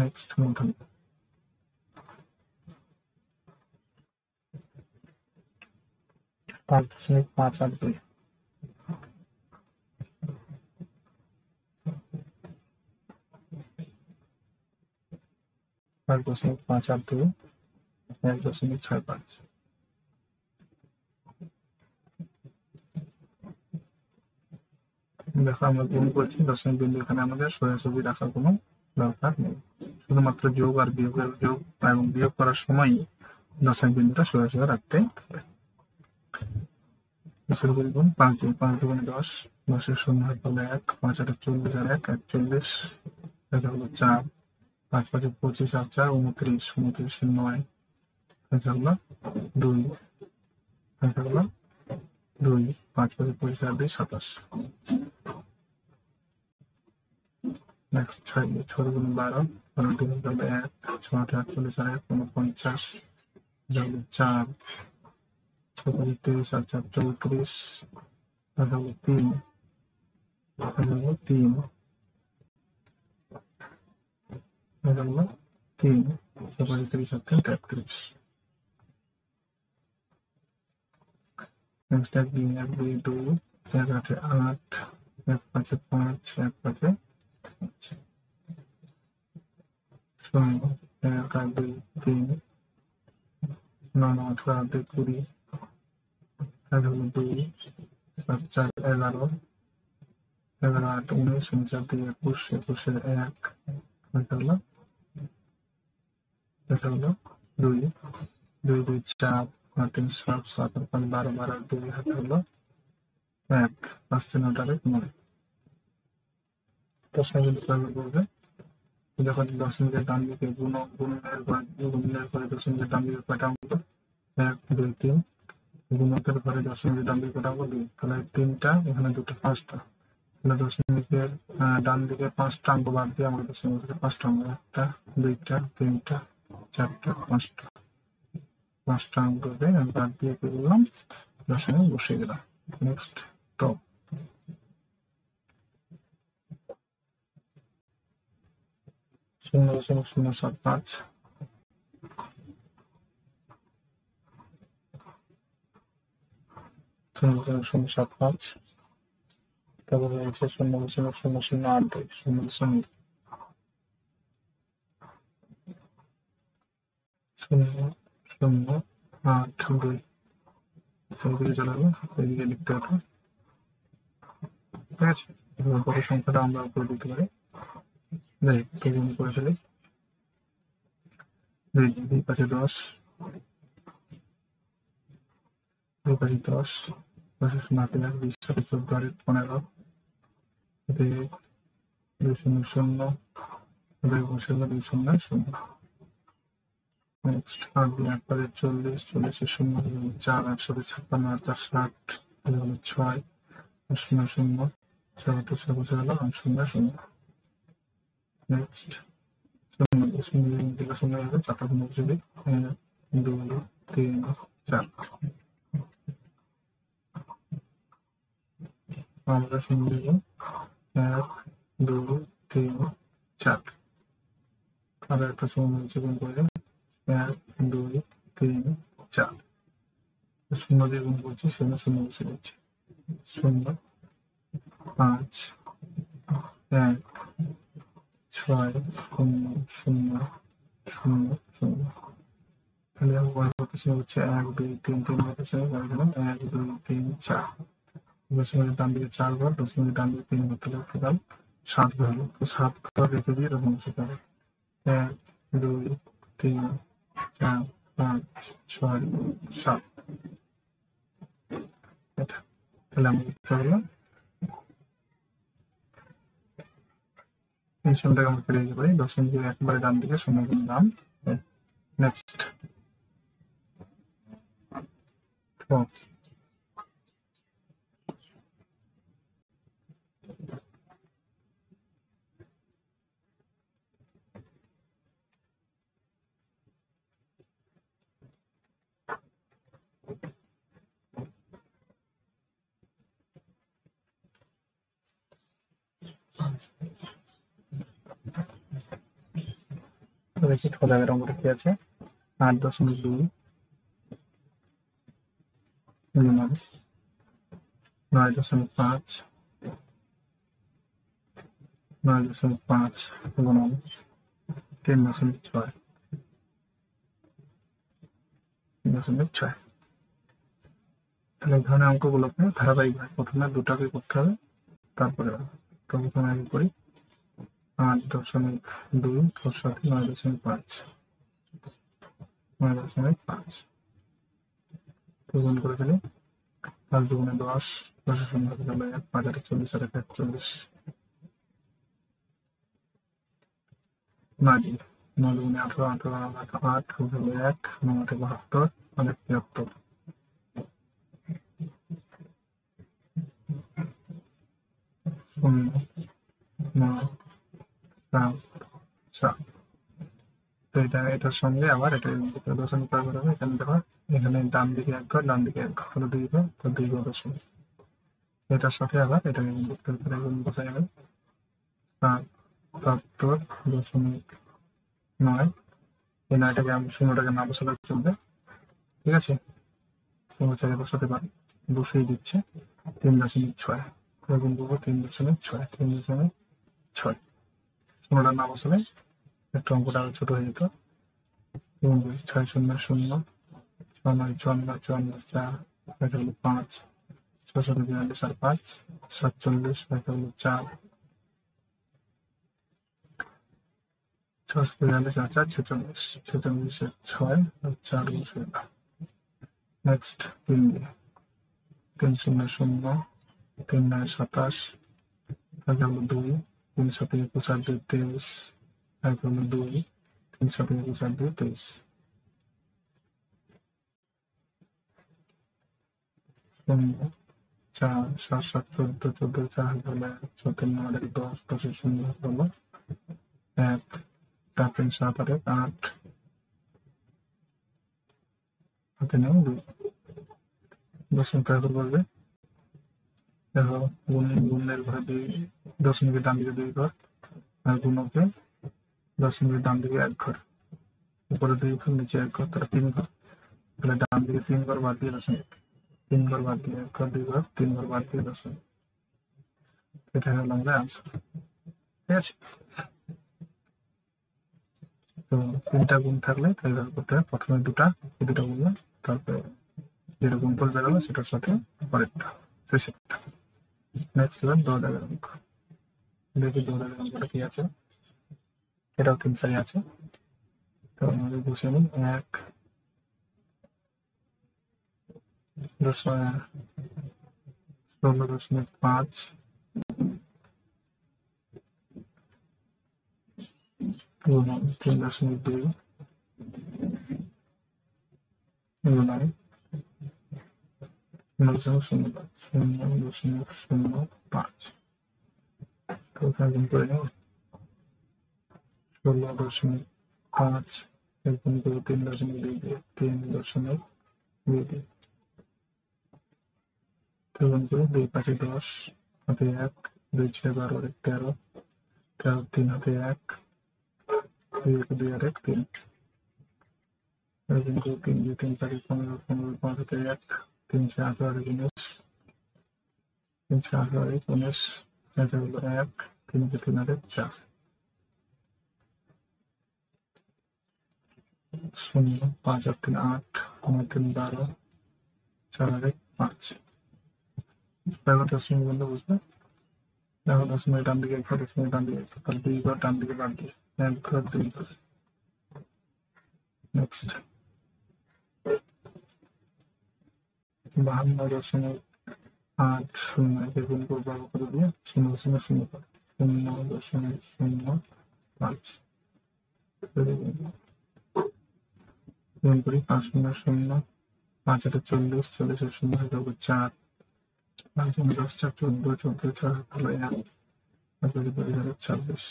নেক্সট মূলধন 5.582, 5.582, 1.65। দেখো আমরা গুণ করছি, দশমিক বিন্দু এখানে আমাদের সোজাসুজি রাখার কোনো দরকার নেই, শুধুমাত্র যোগ আর বিয়োগের যোগ এবং বিয়োগ করার সময় দশমিক বিন্দুটা সোজাসুজি রাখতে হবে। শুরু করি গুণ 5 দিয়ে, 5 দুগুণে 10, 10-এর শূন্য হয়ে গেল 1, 5 8 40 আর 1 41, এটা হলো 4, 5 5 25 আর 4 29, 29 9, এটা হলো 2, এটা হলো 2, 5 5 25 আর 2 27, নেক্সট 6 দুগুণে 12, 12 দুগুণে 1, 6 8 48 আর 1 49, এটা হলো 4, 6 5 23 আর 4 34, এটা হলো 3, এটা হলো 3, এটা হলো 3, 6 5 30 আর 3 33। নেক্সট 1 2 1 2 2, 1 8 8, 1 5 5, 1 5 5, 0 1 8 2 3, 9 18 আর 2 20, এটা হলো 2, 7 4 11, 11 8 19, 4 2 21, 21 1, এটা হলো 2, 2 2 4, 3 7, 7 আর 5 12, 12 আর 2 হাতে হলো 1, 5 3 9 9। দশমিক বিন্দু ব্যবহার করবে, যখন দশমিকের ডান দিকে গুণনের পরে দশমিকের ডান দিকে কয়টা অঙ্ক? 1 2 3, গুণকের পরে দশমিকের ডান দিকে কয়টা অঙ্ক? 2, তাহলে 3টা, এখানে 2টা, 5টা, তাহলে দশমিকের ডান দিকে 5টা অঙ্ক বাদ দিয়ে আমাদের দশমিক থেকে 5টা অঙ্ক, 1টা 2টা 3টা 4টা 5টা, 5টা অঙ্ককে বাদ দিয়ে কি করলাম? দশমিক বসিয়ে দিলাম। নেক্সট টপ 0.075, 0.075, তারপরে রয়েছে 0.008, 0.0082, সেগুলি চালাবো, এদিকে লিখতে হবে, ঠিক আছে? এবার কত সংখ্যাটা আমরা উপরে দিতে পারি, যাই গুণ করে ফেলি, 2 5 10, 2 5 10, 10 0 8 20 7 14 আর 15, 2 0 0, 2 বসে 2 0 0। নেক্সট 8 দিয়ে 8 পারে 40, 40 এর 0 4, 8 7 56 আর 4 60, এটা হলো 6, 0 0, 6 তো 6 বসে গেল 0 0। নেক্সট 0 থেকে 0 হবে, 4টা গুণ বসে দিই, 1 2 3 4, আমরা 0 দেব, 1 2 3 4, আর একটা 0 নিচে গুণ করে 1 2 3 4, 0 দিয়ে গুণ করছি, 0 0 বসে দিচ্ছি, 0 5 1 6 0 0 0 0। তাহলে আমার করতেছে হচ্ছে 1 2 3 3 করতেছে, এখানে 1 2 3 4, দশমিকের ডান দিকে 4 ঘর, দশমিকের ডান দিকে 3 ঘর, তাহলে টোটাল 7 ঘর হলো। তো 7 ঘর রেখে দিয়ে এরকম বসে পাবে 1 2 3 4 5 6 7, এটা তাহলে আমরা লিখতে পারলাম এই সংখ্যাটাকে আমরা পেয়ে যেতে পারি, দশমিকের একবারে ডান দিকে 0 গুণ দাম। নেক্সট দেখি ঠোদাগের অঙ্কটা কি আছে, 8.2 গুণন 9.5, 9.5 গুণন 3.6, 3.6। তাহলে এই ধরনের অঙ্কগুলোকে ধারাবাহিকভাবে প্রথমে দুটাকে করতে হবে, তারপরে প্রথমে আগে করি 8.2 ওর সাথে 9.5, 9.5 গুণ করে ফেলি। 5 দুগুণে 10, 10 শূন্য হয়ে গেল 1, 5 আর 40 আর 41, 9 দুগুণে 18, 18 আর 8 হয়ে গেল 1, 9 72 আর 73, 0 9 7 7। তো এটার সঙ্গে আবার এটা দশমিক করা হবে। এখানে দেখো এখানে ডান দিকে 1 ঘর, ডান দিকে 1 ঘর হলো 2 ঘর, তো 2 ঘর দশমিক। এটার সাথে আবার এটাকে লিখতে হবে, বোঝা যাবে 77.9। এই 9টাকে আমি 0টাকে না বসালে চলবে, ঠিক আছে। চাইলে বসাতে পারি, বসিয়ে দিচ্ছে 3.6 এরকম করবো 3.6 3.6। 0টা না বসালে একটা অঙ্কটা আরো ছোট হয়ে যেত। 6 0 0 6 9 54 54 4 এটা হলো 5, 642 আর 5 47, এটা হলো 4, 642 আর 4 46, 46 এর 6 আর 4 বসে। নেক্সট 3 দিয়ে 3 0 0 3 9 27, এটা হলো 2, 3 7 21 আর 2 23, এটা হলো 2, 3 7 21 আর 2 23, 0 4 7 7 14 14 4 হলো 6 3 9 10 10 0 হলো 1 4 3 7 আর 8 হাতে নেই 2 দশমিক ব্যবহার করবে। দেখো গুণের ঘরে 2 দশমিকের ডান দিকে 2 ঘর আর গুণকে দশমিকের ডান দিকে 1 ঘর, উপরে 2 ঘর নিচে 1 ঘর, তাহলে 3 ঘর। তাহলে ডান দিকে 3 ঘর বাদ দিয়ে দশমিক, 3 ঘর বাদ দিয়ে 1 ঘর 2 ঘর, 3 ঘর বাদ দিয়ে দশমিক। এটা হলো আমাদের আনসার, ঠিক আছে। তো 3টা গুণ থাকলে তাহলে করতে হবে প্রথমে 2টা, এই 2টা গুণ, তারপরে যেটা গুণ করে বেরোলো সেটার সাথে পরেরটা, শেষেরটা। নেক্সট এবার 2 দাগের অঙ্ক দেখি। 2 দাগের অঙ্কটা কি আছে, এটাও 3 সারি আছে। তো আমাদের বসে নিই 1 16.5 গুণন 3.2 গুণন 0.05। তো এখানে গুণ করে নেব 16.5 গুণ করবো 3.2 দিয়ে 3.2 দিয়ে, তো গুণ করে 2 5 10 হাতে 1, 2 6 12 আর 13, 13 3 হাতে 1, 2 2 আর 1 3, গুণ করে 3 2 3 4 15 15 5 হাতে 1, 3 6 18 আর 19, 3 6 18 আর 19, এটা হলো 1, 3 3 আর 4, 0 5 আর 3 8, 9 3 12, 4 আর 5। দেখো দশমিক বন্ধ বুঝবে। দেখো দশমিক ডান দিকে 1 ঘর, দশমিক ডান দিকে 1 ঘর, তাহলে 2 ঘর ডান দিকে বাদ দিয়ে 1 ঘর 2 ঘর। নেক্সট 52.80 একে গুণ করবো করে দিয়ে 0.05 0.05 গুণ করি 5 0 0 5 8 40, 40 এর 0 হয়ে যাবে 4, 5 10 4 14, 14 4 হলো 1, 26।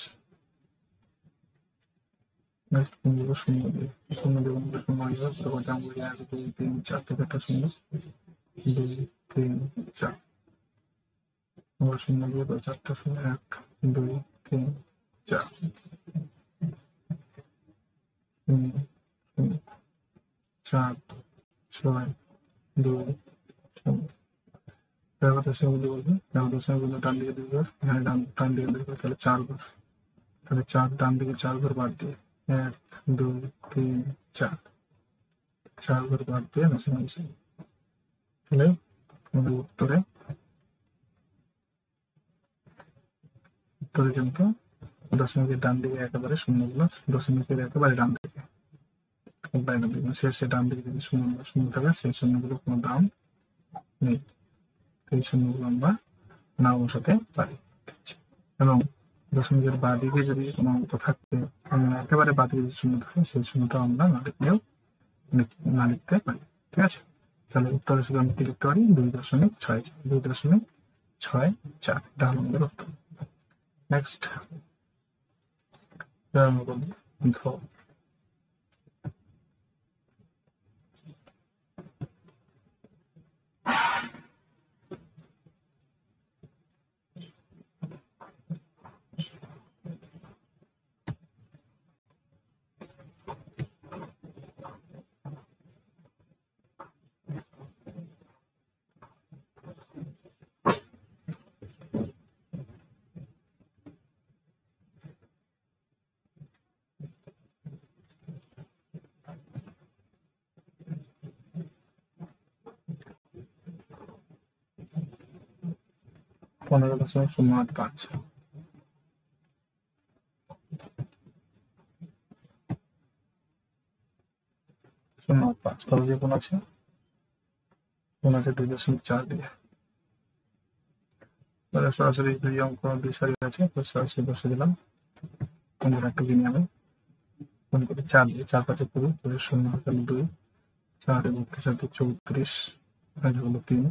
নেক্সট গুণ করবো 0 দিয়ে, 0 দিয়ে গুণ করে 0 হয়ে যাবে, তারপর দাম বলি 1 2 3 4 থেকে একটা 0, 2 3 4, আবার 0 দিয়ে 4টা 0, 1 2 3 4, 0 0 4 6 2 0। দেখো দশমিক বলবে, দেখো দশমিক বলবে ডান দিকে 2 ঘর, এখানে ডান দিকে 2 ঘর, তাহলে 4 ঘর, তাহলে 4 ডান দিকে 4 ঘর বাদ দিয়ে 1 2 3 4, 4 ঘর বাদ দিয়ে দশমিক বসে। তাহলে আমাদের উত্তরে পর্যন্ত দশমিকের ডান দিকে একেবারে শূন্যগুলো দশমিকের একেবারে ডান দিকে শেষে ডান দিকে যদি শূন্য শূন্য থাকে সেই শূন্যগুলো কোনো দাম নেই, এই শূন্যগুলো আমরা না বসাতে পারি। এবং দশমিকের বাঁ দিকে যদি কোনো অঙ্ক থাকে একেবারে বাঁ দিকে যদি শূন্য থাকে সেই শূন্যটা আমরা না লিখতে পারি। ঠিক আছে, তাহলে উত্তরে শুধু আমি কি লিখতে পারি 2.64 2.64 এটা হলো আমাদের উত্তর। নেক্সট ধ 15.085 0.5 কত দিয়ে কোন আছে 2.4 দিয়ে। সরাসরি দুই অঙ্ক দুই সারি আছে, সরাসরি বসে দিলাম। একটা জিনিস আমি মনে করি 4 দিয়ে 4 5 20 20 শূন্য হলো 2 4 এবং 34 হলো 3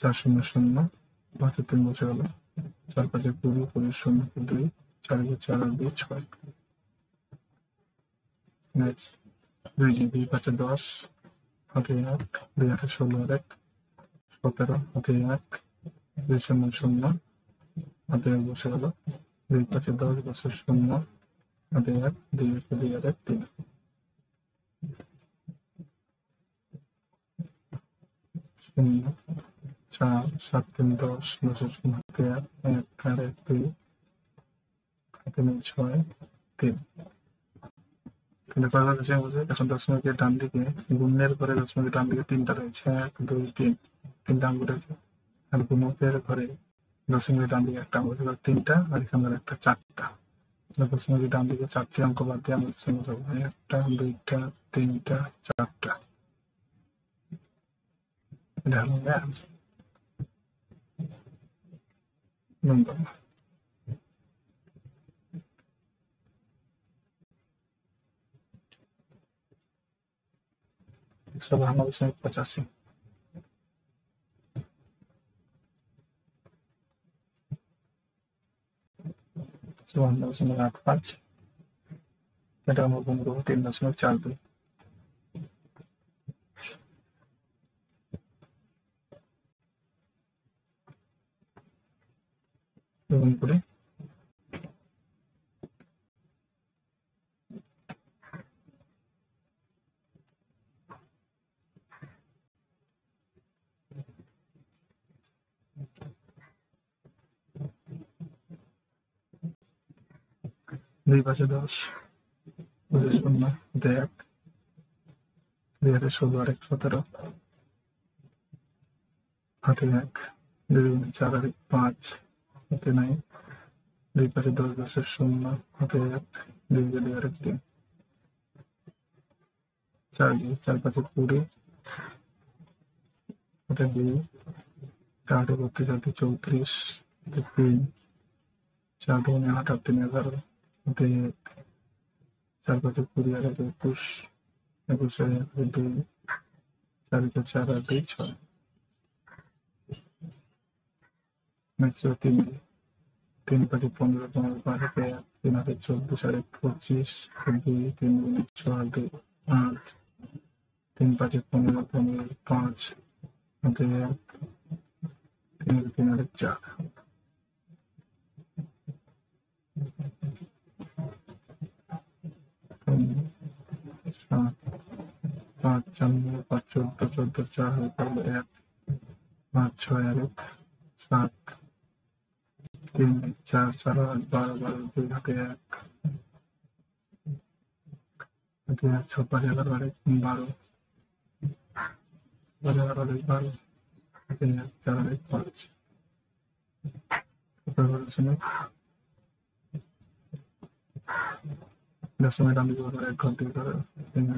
4 0 0 5 3 বসে গেল 4 5 20 20 শূন্য 2 4 4 আর 2 6। নেক্সট 2 2 5 10 হাতে 1 2 8 16 আর 1 17 হাতে 1 2 0 0 হাতে 1 বসে গেল 2 5 10 বসে 0 হাতে 1 2 2 আর 1 3 0 4 7 3 10 বসে 0 হাতে 1 1 আর 1 2 হাতে 6 3। এখন দশমিকের ডান দিকে গুণের পরে দশমিকের ডান দিকে 3টা রয়েছে 1 2 3 3টা অঙ্ক রয়েছে, আর গুণকের ঘরে দশমিকের ডান দিকে একটা অঙ্ক ছিল 3টা আর এখানে একটা 4টা। দশমিকের ডান দিকে 4টি অঙ্ক বাদ দিয়ে আমরা দশমিক যাবো 1টা 2টা 3টা 4টা। এটা হলো অ্যান্সার নম্বর। सब 85 54.85 এটা আমরা গুণ করবো 3.42। গুণ করে দুই পাশে 10 পঁচিশ শূন্য 1 2 হাতে 16 আর 1 17 হাতে 1 2 4 আর 1 5 হাতে 9 দুই পাশে 10 10 শূন্য হাতে 1 2 2 আর 1 3 4 দিয়ে 4 5 20 হাতে 2 4 32 হাতে 34 হাতে 3 4 2 8 আর 3 11 হাতে 4 5 20 আর 21 21 আর 2 4 4 আর 2 6। নেক্সট 3 3 5 15 15 12 3 হাতে 14 সাড়ে 25 2 3 6 2 8 3 5 15 15 5 হাতে 1 3 3 আর 4 5 4 5 14 14 4 হয়ে গেল 1 5 6 আর 1 7 3 4 4 আর 12 12 2 হাতে 1 হাতে 1 6 5 11 আর 1 12 12 আর 1 12 হাতে 1 4 আর 1 5। দশমিক ডান দিকে করে 1 ঘর দিকে করে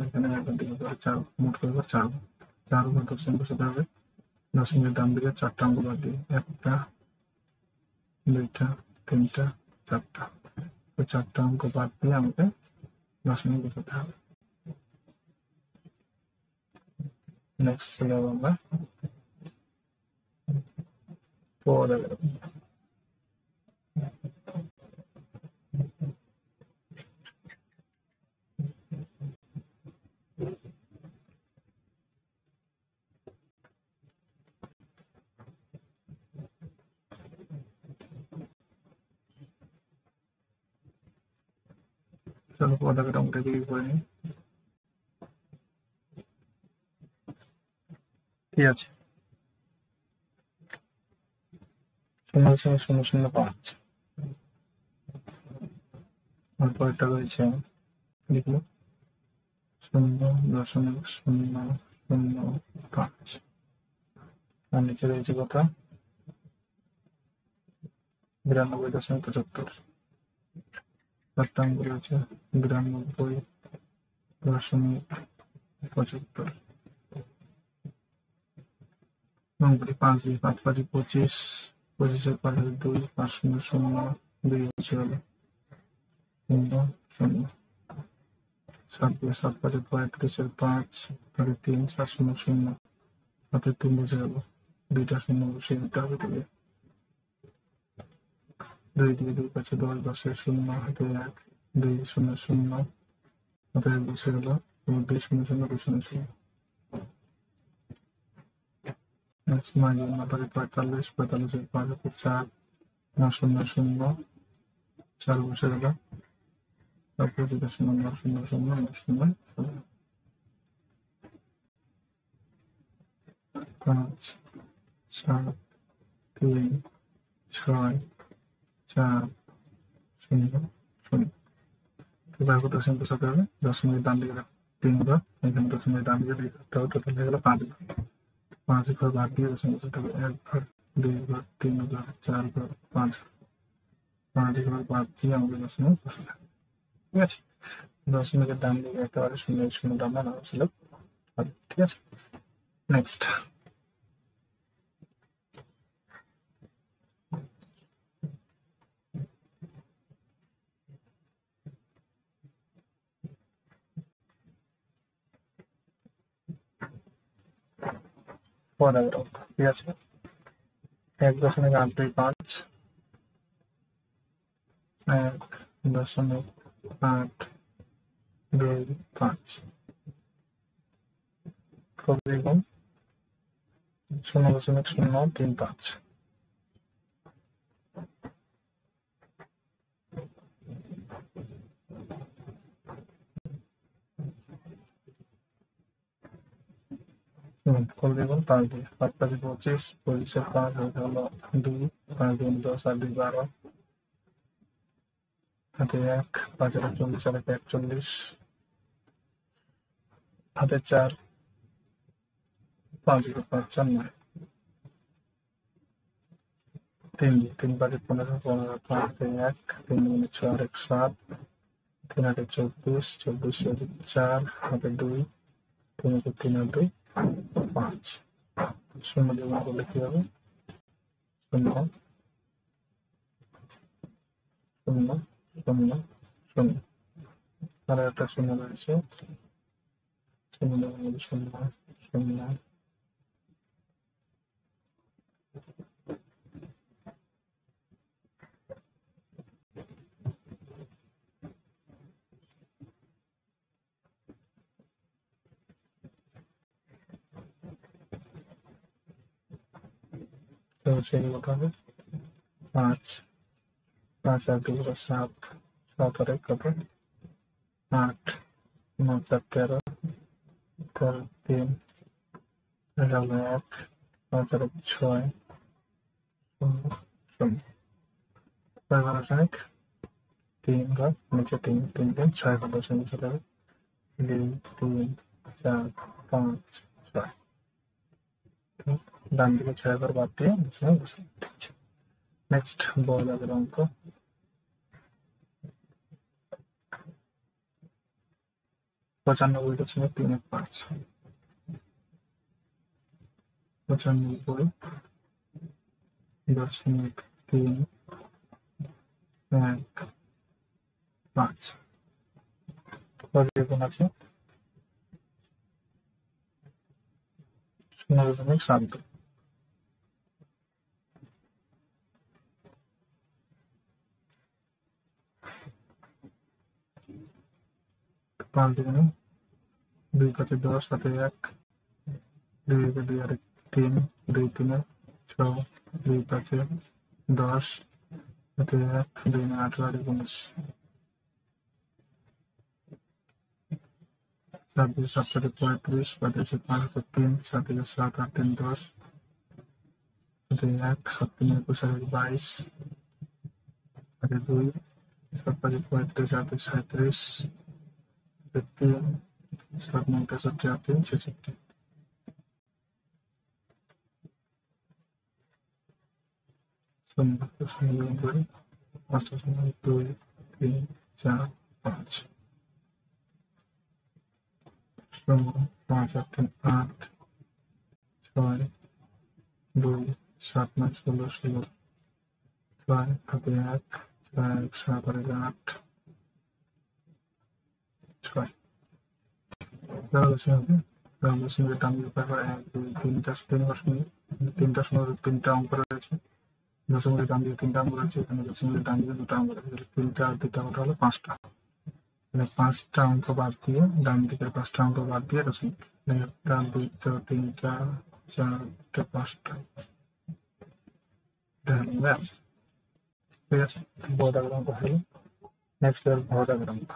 এখানে 1 ঘর দিকে করে 4 মোট করে 4 4 ঘর দশমিক বসাতে হবে। দশমিকের ডান দিকে 4টা অঙ্ক বাদ দিয়ে 1টা 2টা 3টা 4টা, তো 4টা অঙ্ক বাদ দিয়ে আমাকে দশমিক বসাতে হবে। নেক্সট চলে যাবো আমরা পরে। চলো পদাকে আমরা কি করে নিই। কি আছে 0.005, তারপরটা রয়েছে লিখলো 0.005, আর নিচে রয়েছে কথা 92.75, চারটা অঙ্ক রয়েছে 92.75। নম্বরে 5 দিয়ে 5 5 25, 25-এর পরে 2 5 0 0 2 হচ্ছে হলো 0 0, 7 দিয়ে 7 5 35-এর 5 পরে 3 7 0 0 হাতে 3 বসে গেল, 2টা 0 বসে দিতে হবে থেকে 2 দিয়ে 2 5 10 10-এর 0 হাতে 1 2 0 0 হাতে 1 বসে গেল 2 0 0 2 0 0। নেক্সট মাইনাস নাম্বারে 45 45-এর 5 হাতে 4 9 0 0 4 বসে গেল, তারপরে 2 0 9 0 0 9 0 0 5 7 3 6 4 0 0। তো দেখো দশমিক বসাতে হবে, দশমিকের ডান দিকে 3 ঘর, এখানে দশমিকের ডান দিকে 2 ঘর, তাহলে টোটাল হয়ে গেল 5 ঘর। 5 ঘর বাদ দিয়ে দশমিক বসাতে হবে 1 ঘর 2 ঘর 3 ঘর 4 ঘর 5 ঘর, 5 ঘর বাদ দিয়ে আমাদের দশমিক বসাতে হবে। ঠিক আছে, দশমিকের ডান দিকে একেবারে 0 0 আমরা নাম ছিল। ঠিক আছে, নেক্সট পরের অঙ্ক। ঠিক আছে, 1.825 1.825 কত লিখুন 0.035। কত লিখুন 5 দিয়ে 5 5 25, 25-এর 5 হয়ে গেল 2 5 2 10 আর 2 12 হাতে 1 5 আর 40 আর 41 হাতে 4 5 5 4 9 3 দিয়ে 3 5 15 15 5 1 3 9 6 আর 1 7 3 8 24 24 4 হাতে 2 3 3 আর 2 5 শূন্য দিয়ে গুণ করলে কি হবে 0 0 0 0, আর একটা শূন্য রয়েছে 0 0 0 তো সেগুলো হবে 5 5 আর 2 7 7 আর 1 কত 8 9 4 13 3 এগারো 1 5 আর 6 0 0 দশমিক 3 ঘর নিচে 3 3 3 6 ঘর দশমিক চলে যাবে 2 3 4 5 6। ডান দিকে 6 ঘর বাদ দিয়ে দশমিক বসে। ঠিক আছে, নেক্সট বড় দাগের অঙ্ক 95.35, 95.315 কতটুকু আছে 0.72। পাঁচ দুগুণে 2 5 10 7 1 2 2 আর 3 2 3 6 2 5 10 7 1 2 8 8 19 26 7 35 35 5 3 7 7 8 3 10 7 1 7 3 21 22 2 7 5 35 8 37 3 7 9 7 3 66 9 5 2 3 4 5 5 8 3 8 6 2 7 9 16 16 6 7 1 6 7 8 6 দশমিকের ডান দিকে 1 2 3টা তিনটা অঙ্ক রয়েছে। দশমিকের ডান দিকে 3টা অঙ্ক রয়েছে, এখানে দশমিকের ডান দিকে 2টা অঙ্ক রয়েছে। 3টা আর 2টা অঙ্ক হলো 5টা। মানে 5টা অঙ্ক বাদ দিয়ে, ডান দিকের 5টা অঙ্ক বাদ দিয়ে দশমিক 1টা 2টা 3টা 4টা 5টা। ঠিক আছে, বর্গাকার অঙ্ক হলো। নেক্সট ইয়ার বর্গাকার অঙ্ক।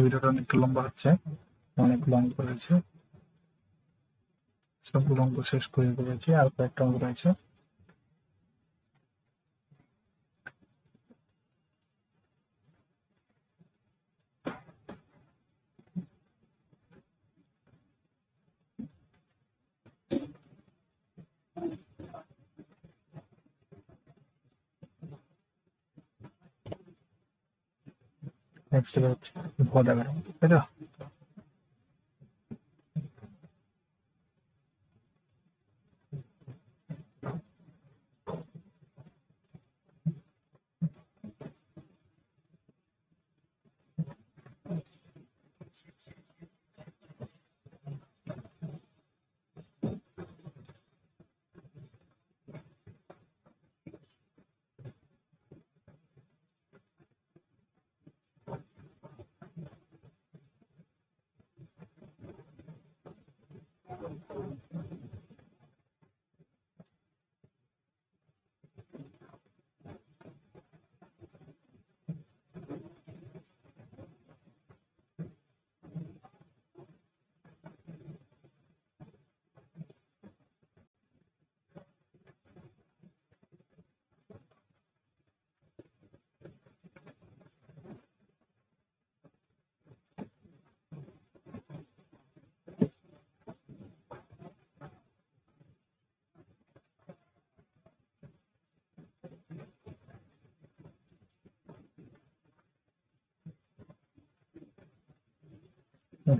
ভিডিওটা অনেকটা লম্বা হচ্ছে, অনেকগুলো অঙ্ক রয়েছে, সবগুলো অঙ্ক শেষ করে দিয়েছি, আর কয়েকটা অঙ্ক রয়েছে। নেক্সট হচ্ছে বর্গাকার অঙ্ক, তাই তো?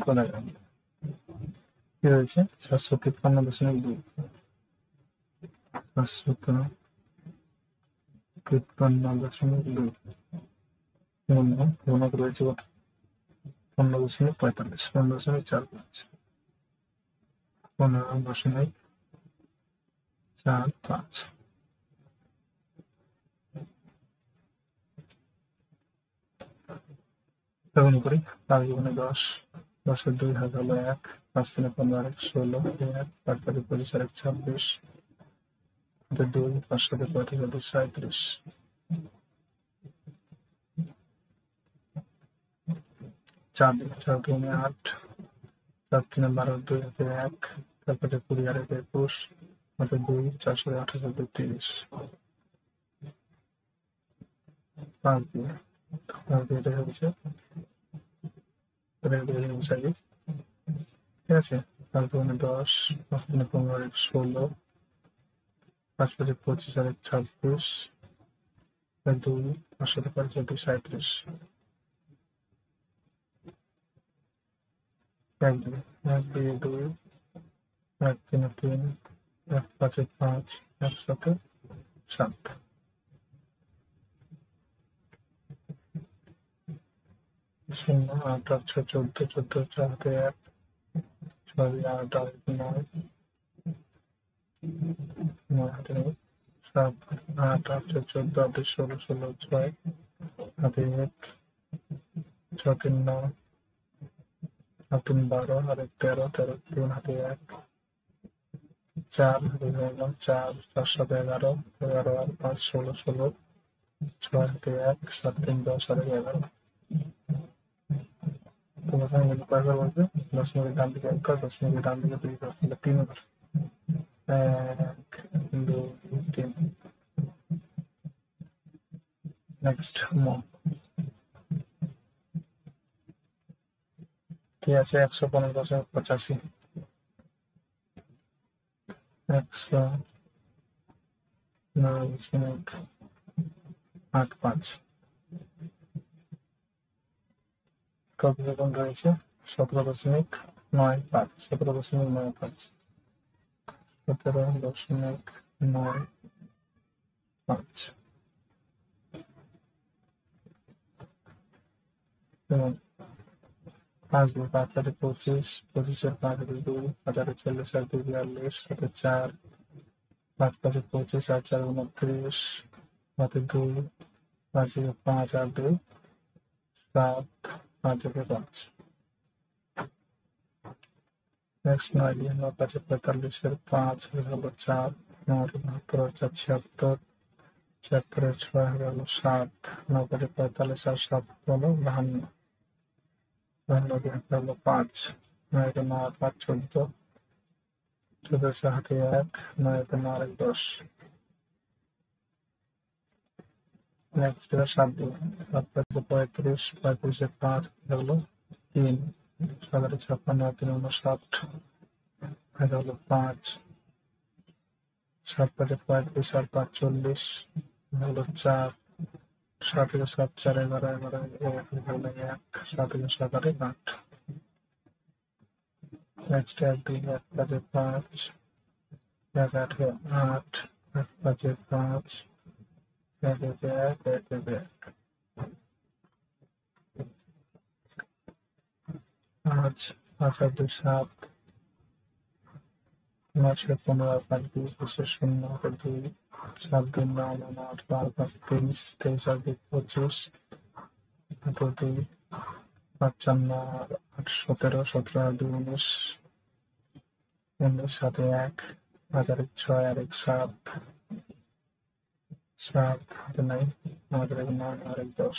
বর্গাকার অঙ্ক কি রয়েছে? 753.2, 753.2 গুণক রয়েছে কত? 15.45, 15.45, 15.45। এখন করি 5 গুণে 10, 10-এর 2 ভাগ হলো 1, 5 3 15 1 16, 1 5 4 25 আর 1 26, 2 5 7 35 আর 2 37, 4 4 2 8, 7 3 12 2 হাতে 1, তারপরে 20 আর 21 হাতে 2, 4 7 28 হাতে 30, 5 দিয়ে 5 দিয়ে এটা হচ্ছে এটা দিয়ে মিশাই, ঠিক আছে। 5 2 10, 5 3 15 16, 5 5 25 আর 26, 2 5 7 5 2 37, 1 2 1 2 2, 1 3 3, 1 5 5, 1 7 7, 0 8 8 6 14 14 4 হাতে 1, 6 8 8 9, 9 হাতে 7 8 8 6 14 16 16 6 হাতে 1, 6 3 9, 7 3 12 আর 13 13 3 হাতে 1, 4 হাতে 4 4 7 11 11 আর 5 16 16, 6 হাতে 1, 7 3 10 আর 11, তোমার সঙ্গে কয়বার বলবে? 10 মিনিট ডান দিকে 1 10 মিনিট ডান দিকে 2 10 মিনিট 3 বার, 1 2 3। নেক্সট কি আছে? 115 85, 109.85 কত সেকেন্ড রয়েছে? 17.95 17.95 17.95 5 2 5 5 25 25 5 2 5 40 আর 2 42 সাথে 4 5 5 25 আর 4 29 সাথে 2 5 5 আর 2 7 5 5। নেক্সট 9 দিয়ে 9 5 45 এর 5 হলো 4 9 72 আর 4 76 76 এর 6 হলো 7 9 5 45 আর 7 হলো 52 52 হলো 5 9 9 5 14 14 হাতে 1 9 9 10। নেক্সট 7 দিয়ে 7 5 35 35 এর 5 হলো 3 7 56 3 59 এটা হলো 5 7 5 35 আর 5 40 হলো 4 7 7 4 11 11 হলো 1 7 7 আর 8। নেক্সট 1 2 1 5 5 1 8 8 1 5 5 1 1 1 1 1 5 5 আর 2 7 9 6 15 আর 5 20 20 0 আর 2 7 2 9 9 8 12 5 23 23 আর 2 25 2 2 5 4 9 8 17 17 আর 2 19 19 সাথে 1 5 আর 1 6 আর 1 7 7 হাতে নাই 9 আর 1 9 আর 1 10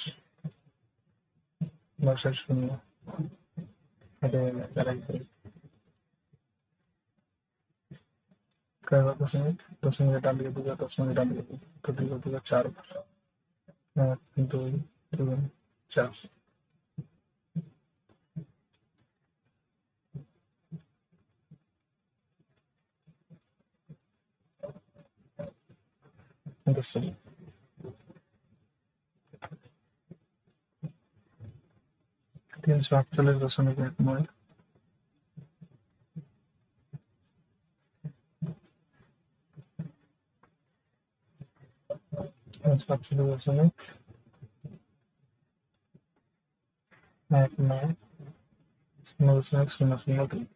10 আর 0 হাতে আর 1 2 কয়বার 10 মিনিট 10 মিনিট ডান দিকে 2 10 মিনিট ডান দিকে তো 2 2 4 বার 1 2 3 4 বুঝতে 348.19 348.19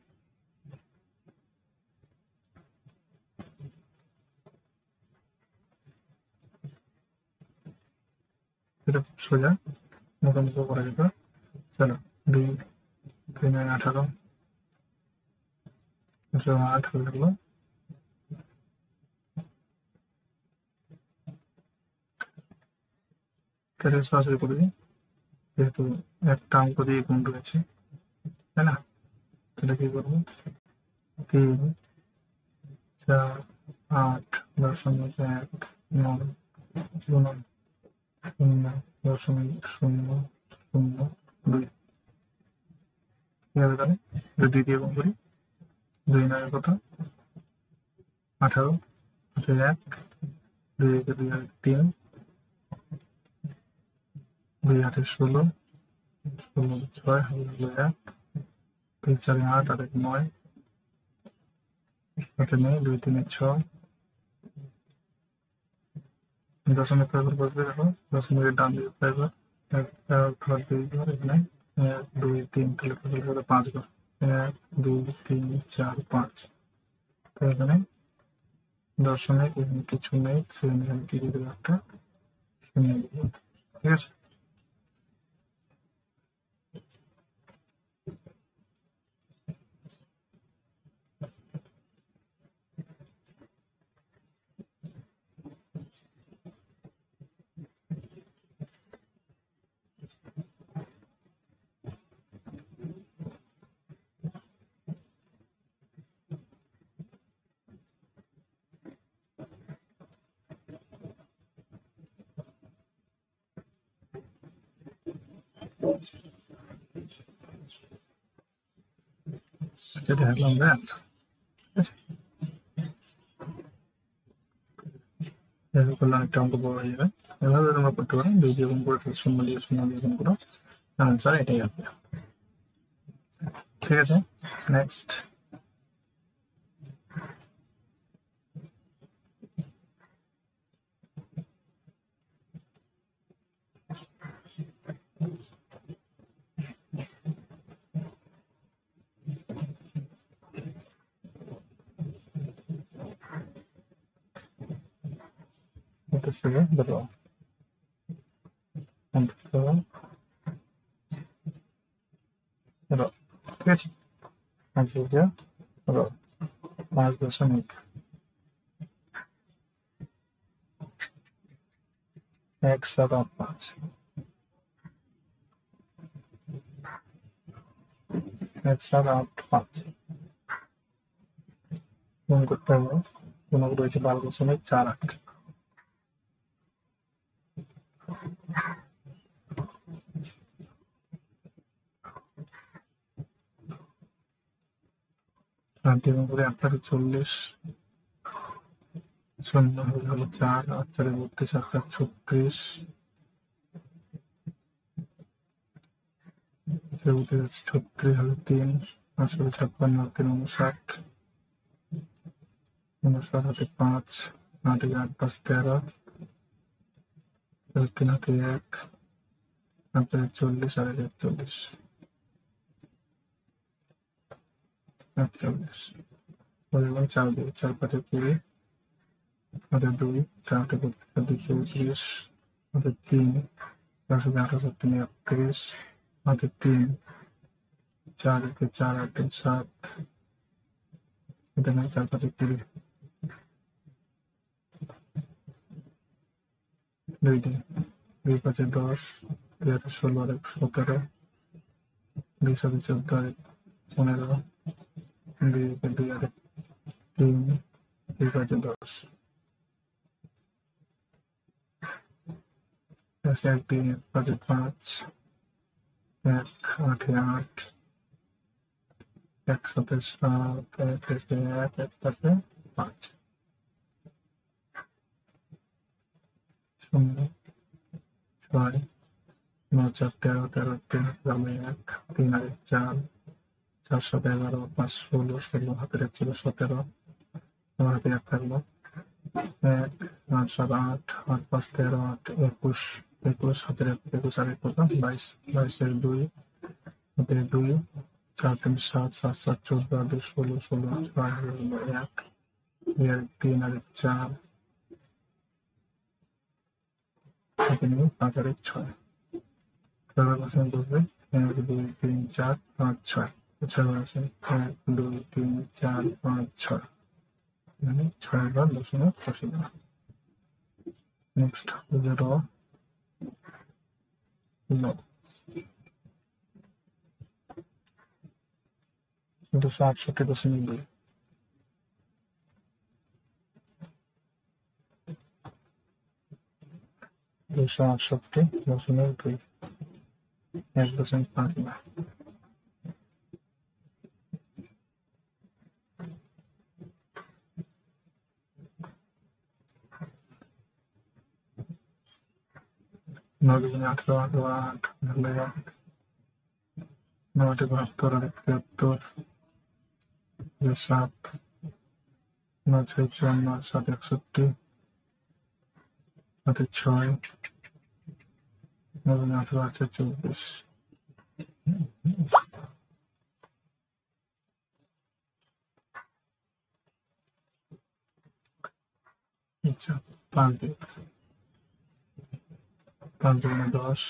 এটা খুব সোজা মোটামুটি করা যেত। চলো 2 3 18 8 হয়ে গেল। তাহলে সরাসরি করে দিই, যেহেতু একটা অঙ্ক দিয়ে গুণ রয়েছে, তাই না? তো তাহলে কি করবো 3 4 8 দশমিক 1 9 গুণন 0.002 কি হবে তাহলে যদি 2 দিয়ে গুণ করি 2 9 কত 18 1 2 একে 2 আর 3 2 8 16 16 6 হলো 1 3 4 8 আর 1 9 8 9 2 3 6 দশমিক কয়বার বসবে দেখো দশমিকের ডান দিকে কয়বার 1 ঘর 2 ঘর এখানে 1 2 3 তাহলে টোটাল করে 5 ঘর 1 2 3 4 5 তো এখানে দশমিক এখানে কিছু নেই সেখানে কি দিতে একটা শূন্য দিব ঠিক আছে যেটা হলো আমরা অ্যান্সার ঠিক আছে এভাবে করলে অনেকটা অঙ্ক বড় হয়ে যাবে এভাবে তোমরা করতে পারো 2 দিয়ে গুণ করে 0 দিয়ে গুণ করো আনসার এটাই হবে ঠিক আছে নেক্সট এটা থেকে ধরো ঠিক আছে আচ্ছা 5.1 7 8 5 1 7 8 5 গুণ করতে হবে গুণক রয়েছে 12.48 আর দ্বিগুণ করে 8 40 শূন্য হলো 4 8 4 32 8 4 36 36 হলো 3 8 56 3 59 হাতে 5 8 8 5 13 3 হাতে 1 8 40 আর 41 48 পরিমাণ 4 দিয়ে 4 5 20 হাতে 2 4 হাতে 34 হাতে 3 4 28 3 31 হাতে 3 4 একে 4 8 7 এখানে 4 5 20 2 দিন 2 5 10 2 8 16 আর 17 2 7 14 আর 15 2 একে 2 আর 3 2 5 10 1 3 5 5 1 8 8 1 7 7 1 1 1 1 5 5 শূন্য 6 9 4 13 13 3 1 3 আর 4 4 7 11 5 16 16 হাতের 1 ছিল 17 আমার হাতে 1 থাকলো 1 8 7 8 8 5 13 8 21 21 হাতের 21 আর 1 কত 22 22 এর 2 হাতের 2 4 3 7 7 7 14 2 16 16 6 হলো 1 এর 3 আর 4 এখানে 5 আর 6 তারপর বসে বসবে 1 2 3 4 5 6 6 আছে 1 2 3 4 5 6 মানে 6 বার দশমিক বসে দেওয়া নেক্সট 0 9 268.2 268.2 1.5 না। নয় দুগুণে 18, 18 8 9 72 আর 73 7 9 6 54 7 61 7 6 9 18 আছে 24। আচ্ছা 5 দিয়ে 5 দুগুণে 10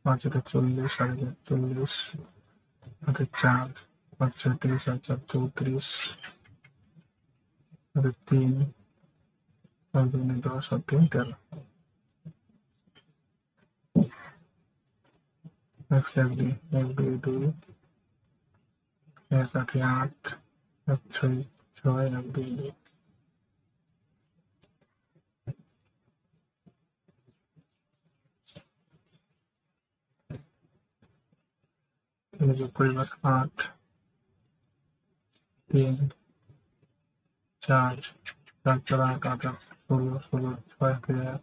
5 এটা 40 সাড়ে 40 হাতে 4 5 6 30 আর 4 34 হাতে 3 5 দুগুণে 10 আর 3 13 এক 1 2 2 1 8 8 1 6 6 1 2 2 পরিবার 8 3 4 4 4 8 8 16 16 6 1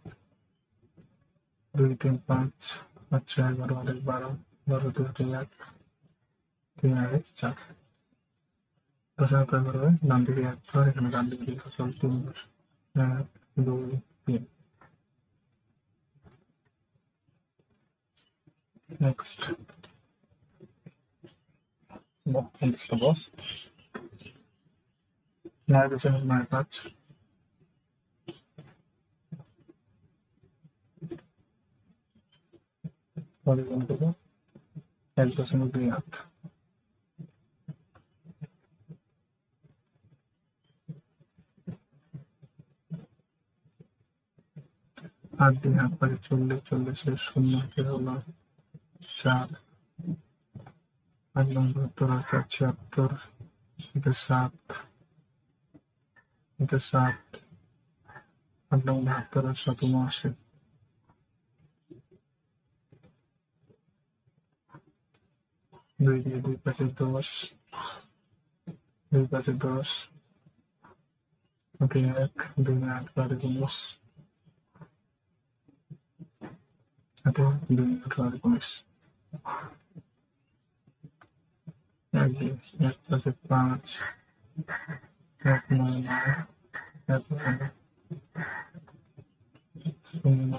2 3 5 5 6 11 8 12 12 2 3 1 3 1 4 দশমিক প্রয়োগ করবে ডান দিকে 1 ঘর এখানে ডান দিকে দীর্ঘফল 3 1 2 3 নেক্সট বস 9.95 পরিবহন থেকে 1.28 8 দিয়ে 8 পারে 40 40 শূন্য হলো 4 8 নম্বর 74 এটা 7 এটা 7 8 নম্বর 72 2 দিয়ে 2 5 10 2 5 10 ওকে 1 2 8 12 19 এটা 2 18 19 1 5 5 1 9 1 9 শূন্য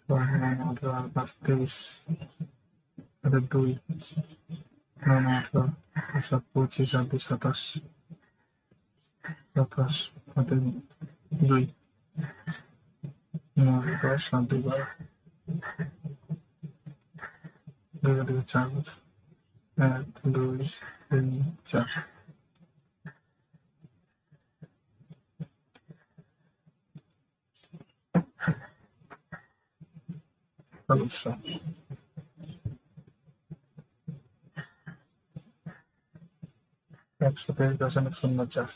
6 9 18 5 23 এটা 2 9 18 7 25 আর 2 27 27 হাতে 2 9 10 আর 2 12 2 4 1 2 3 4 সমস্যা 123.04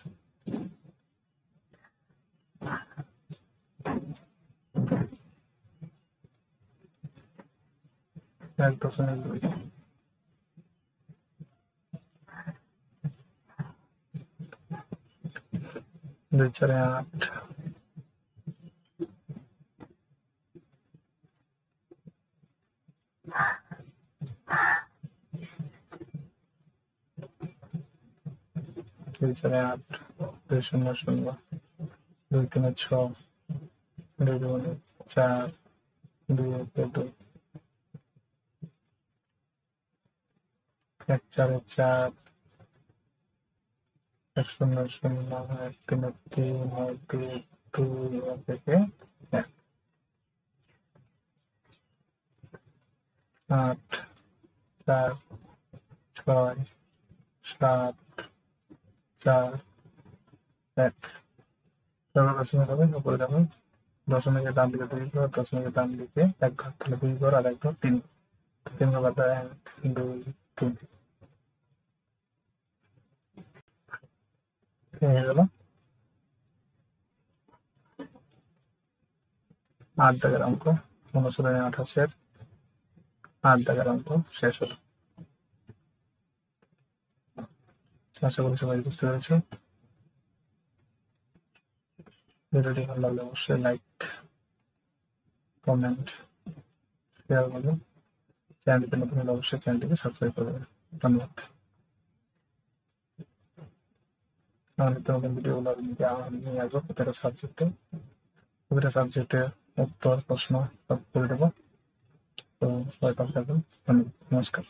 1.2 2 4 8 2 4 8 2 0 0 2 3 6 2 2 4 2 1 2 1 4 4 1 0 0 1 3 3 2 2 থেকে 1 8 4 6 7 4 1 তারপর দশমিক হবে উপরে দেখো দশমিকের ডান দিকে 2 ঘর দশমিকের ডান দিকে 1 ঘর তাহলে 2 ঘর আর 1 ঘর 3 ঘর 3 ঘর বাদ 1 2 3 হয়ে গেল 8 দাগের অঙ্ক। 1928-এর 8 দাগের অঙ্ক শেষ হলো। আশা করি সবাই বুঝতে পেরেছো। ভিডিওটি ভালো লাগলে অবশ্যই লাইক, কমেন্ট, শেয়ার করবেন। চ্যানেলটি নতুন হলে অবশ্যই চ্যানেলটিকে সাবস্ক্রাইব করবেন। ধন্যবাদ। আমার নিত্য নতুন ভিডিওগুলো নিয়ে আসবো প্রতিটা সাবজেক্টে উত্তর, প্রশ্ন সব করে দেবো। তো সবাই পাশে থাকবেন। ধন্যবাদ, নমস্কার।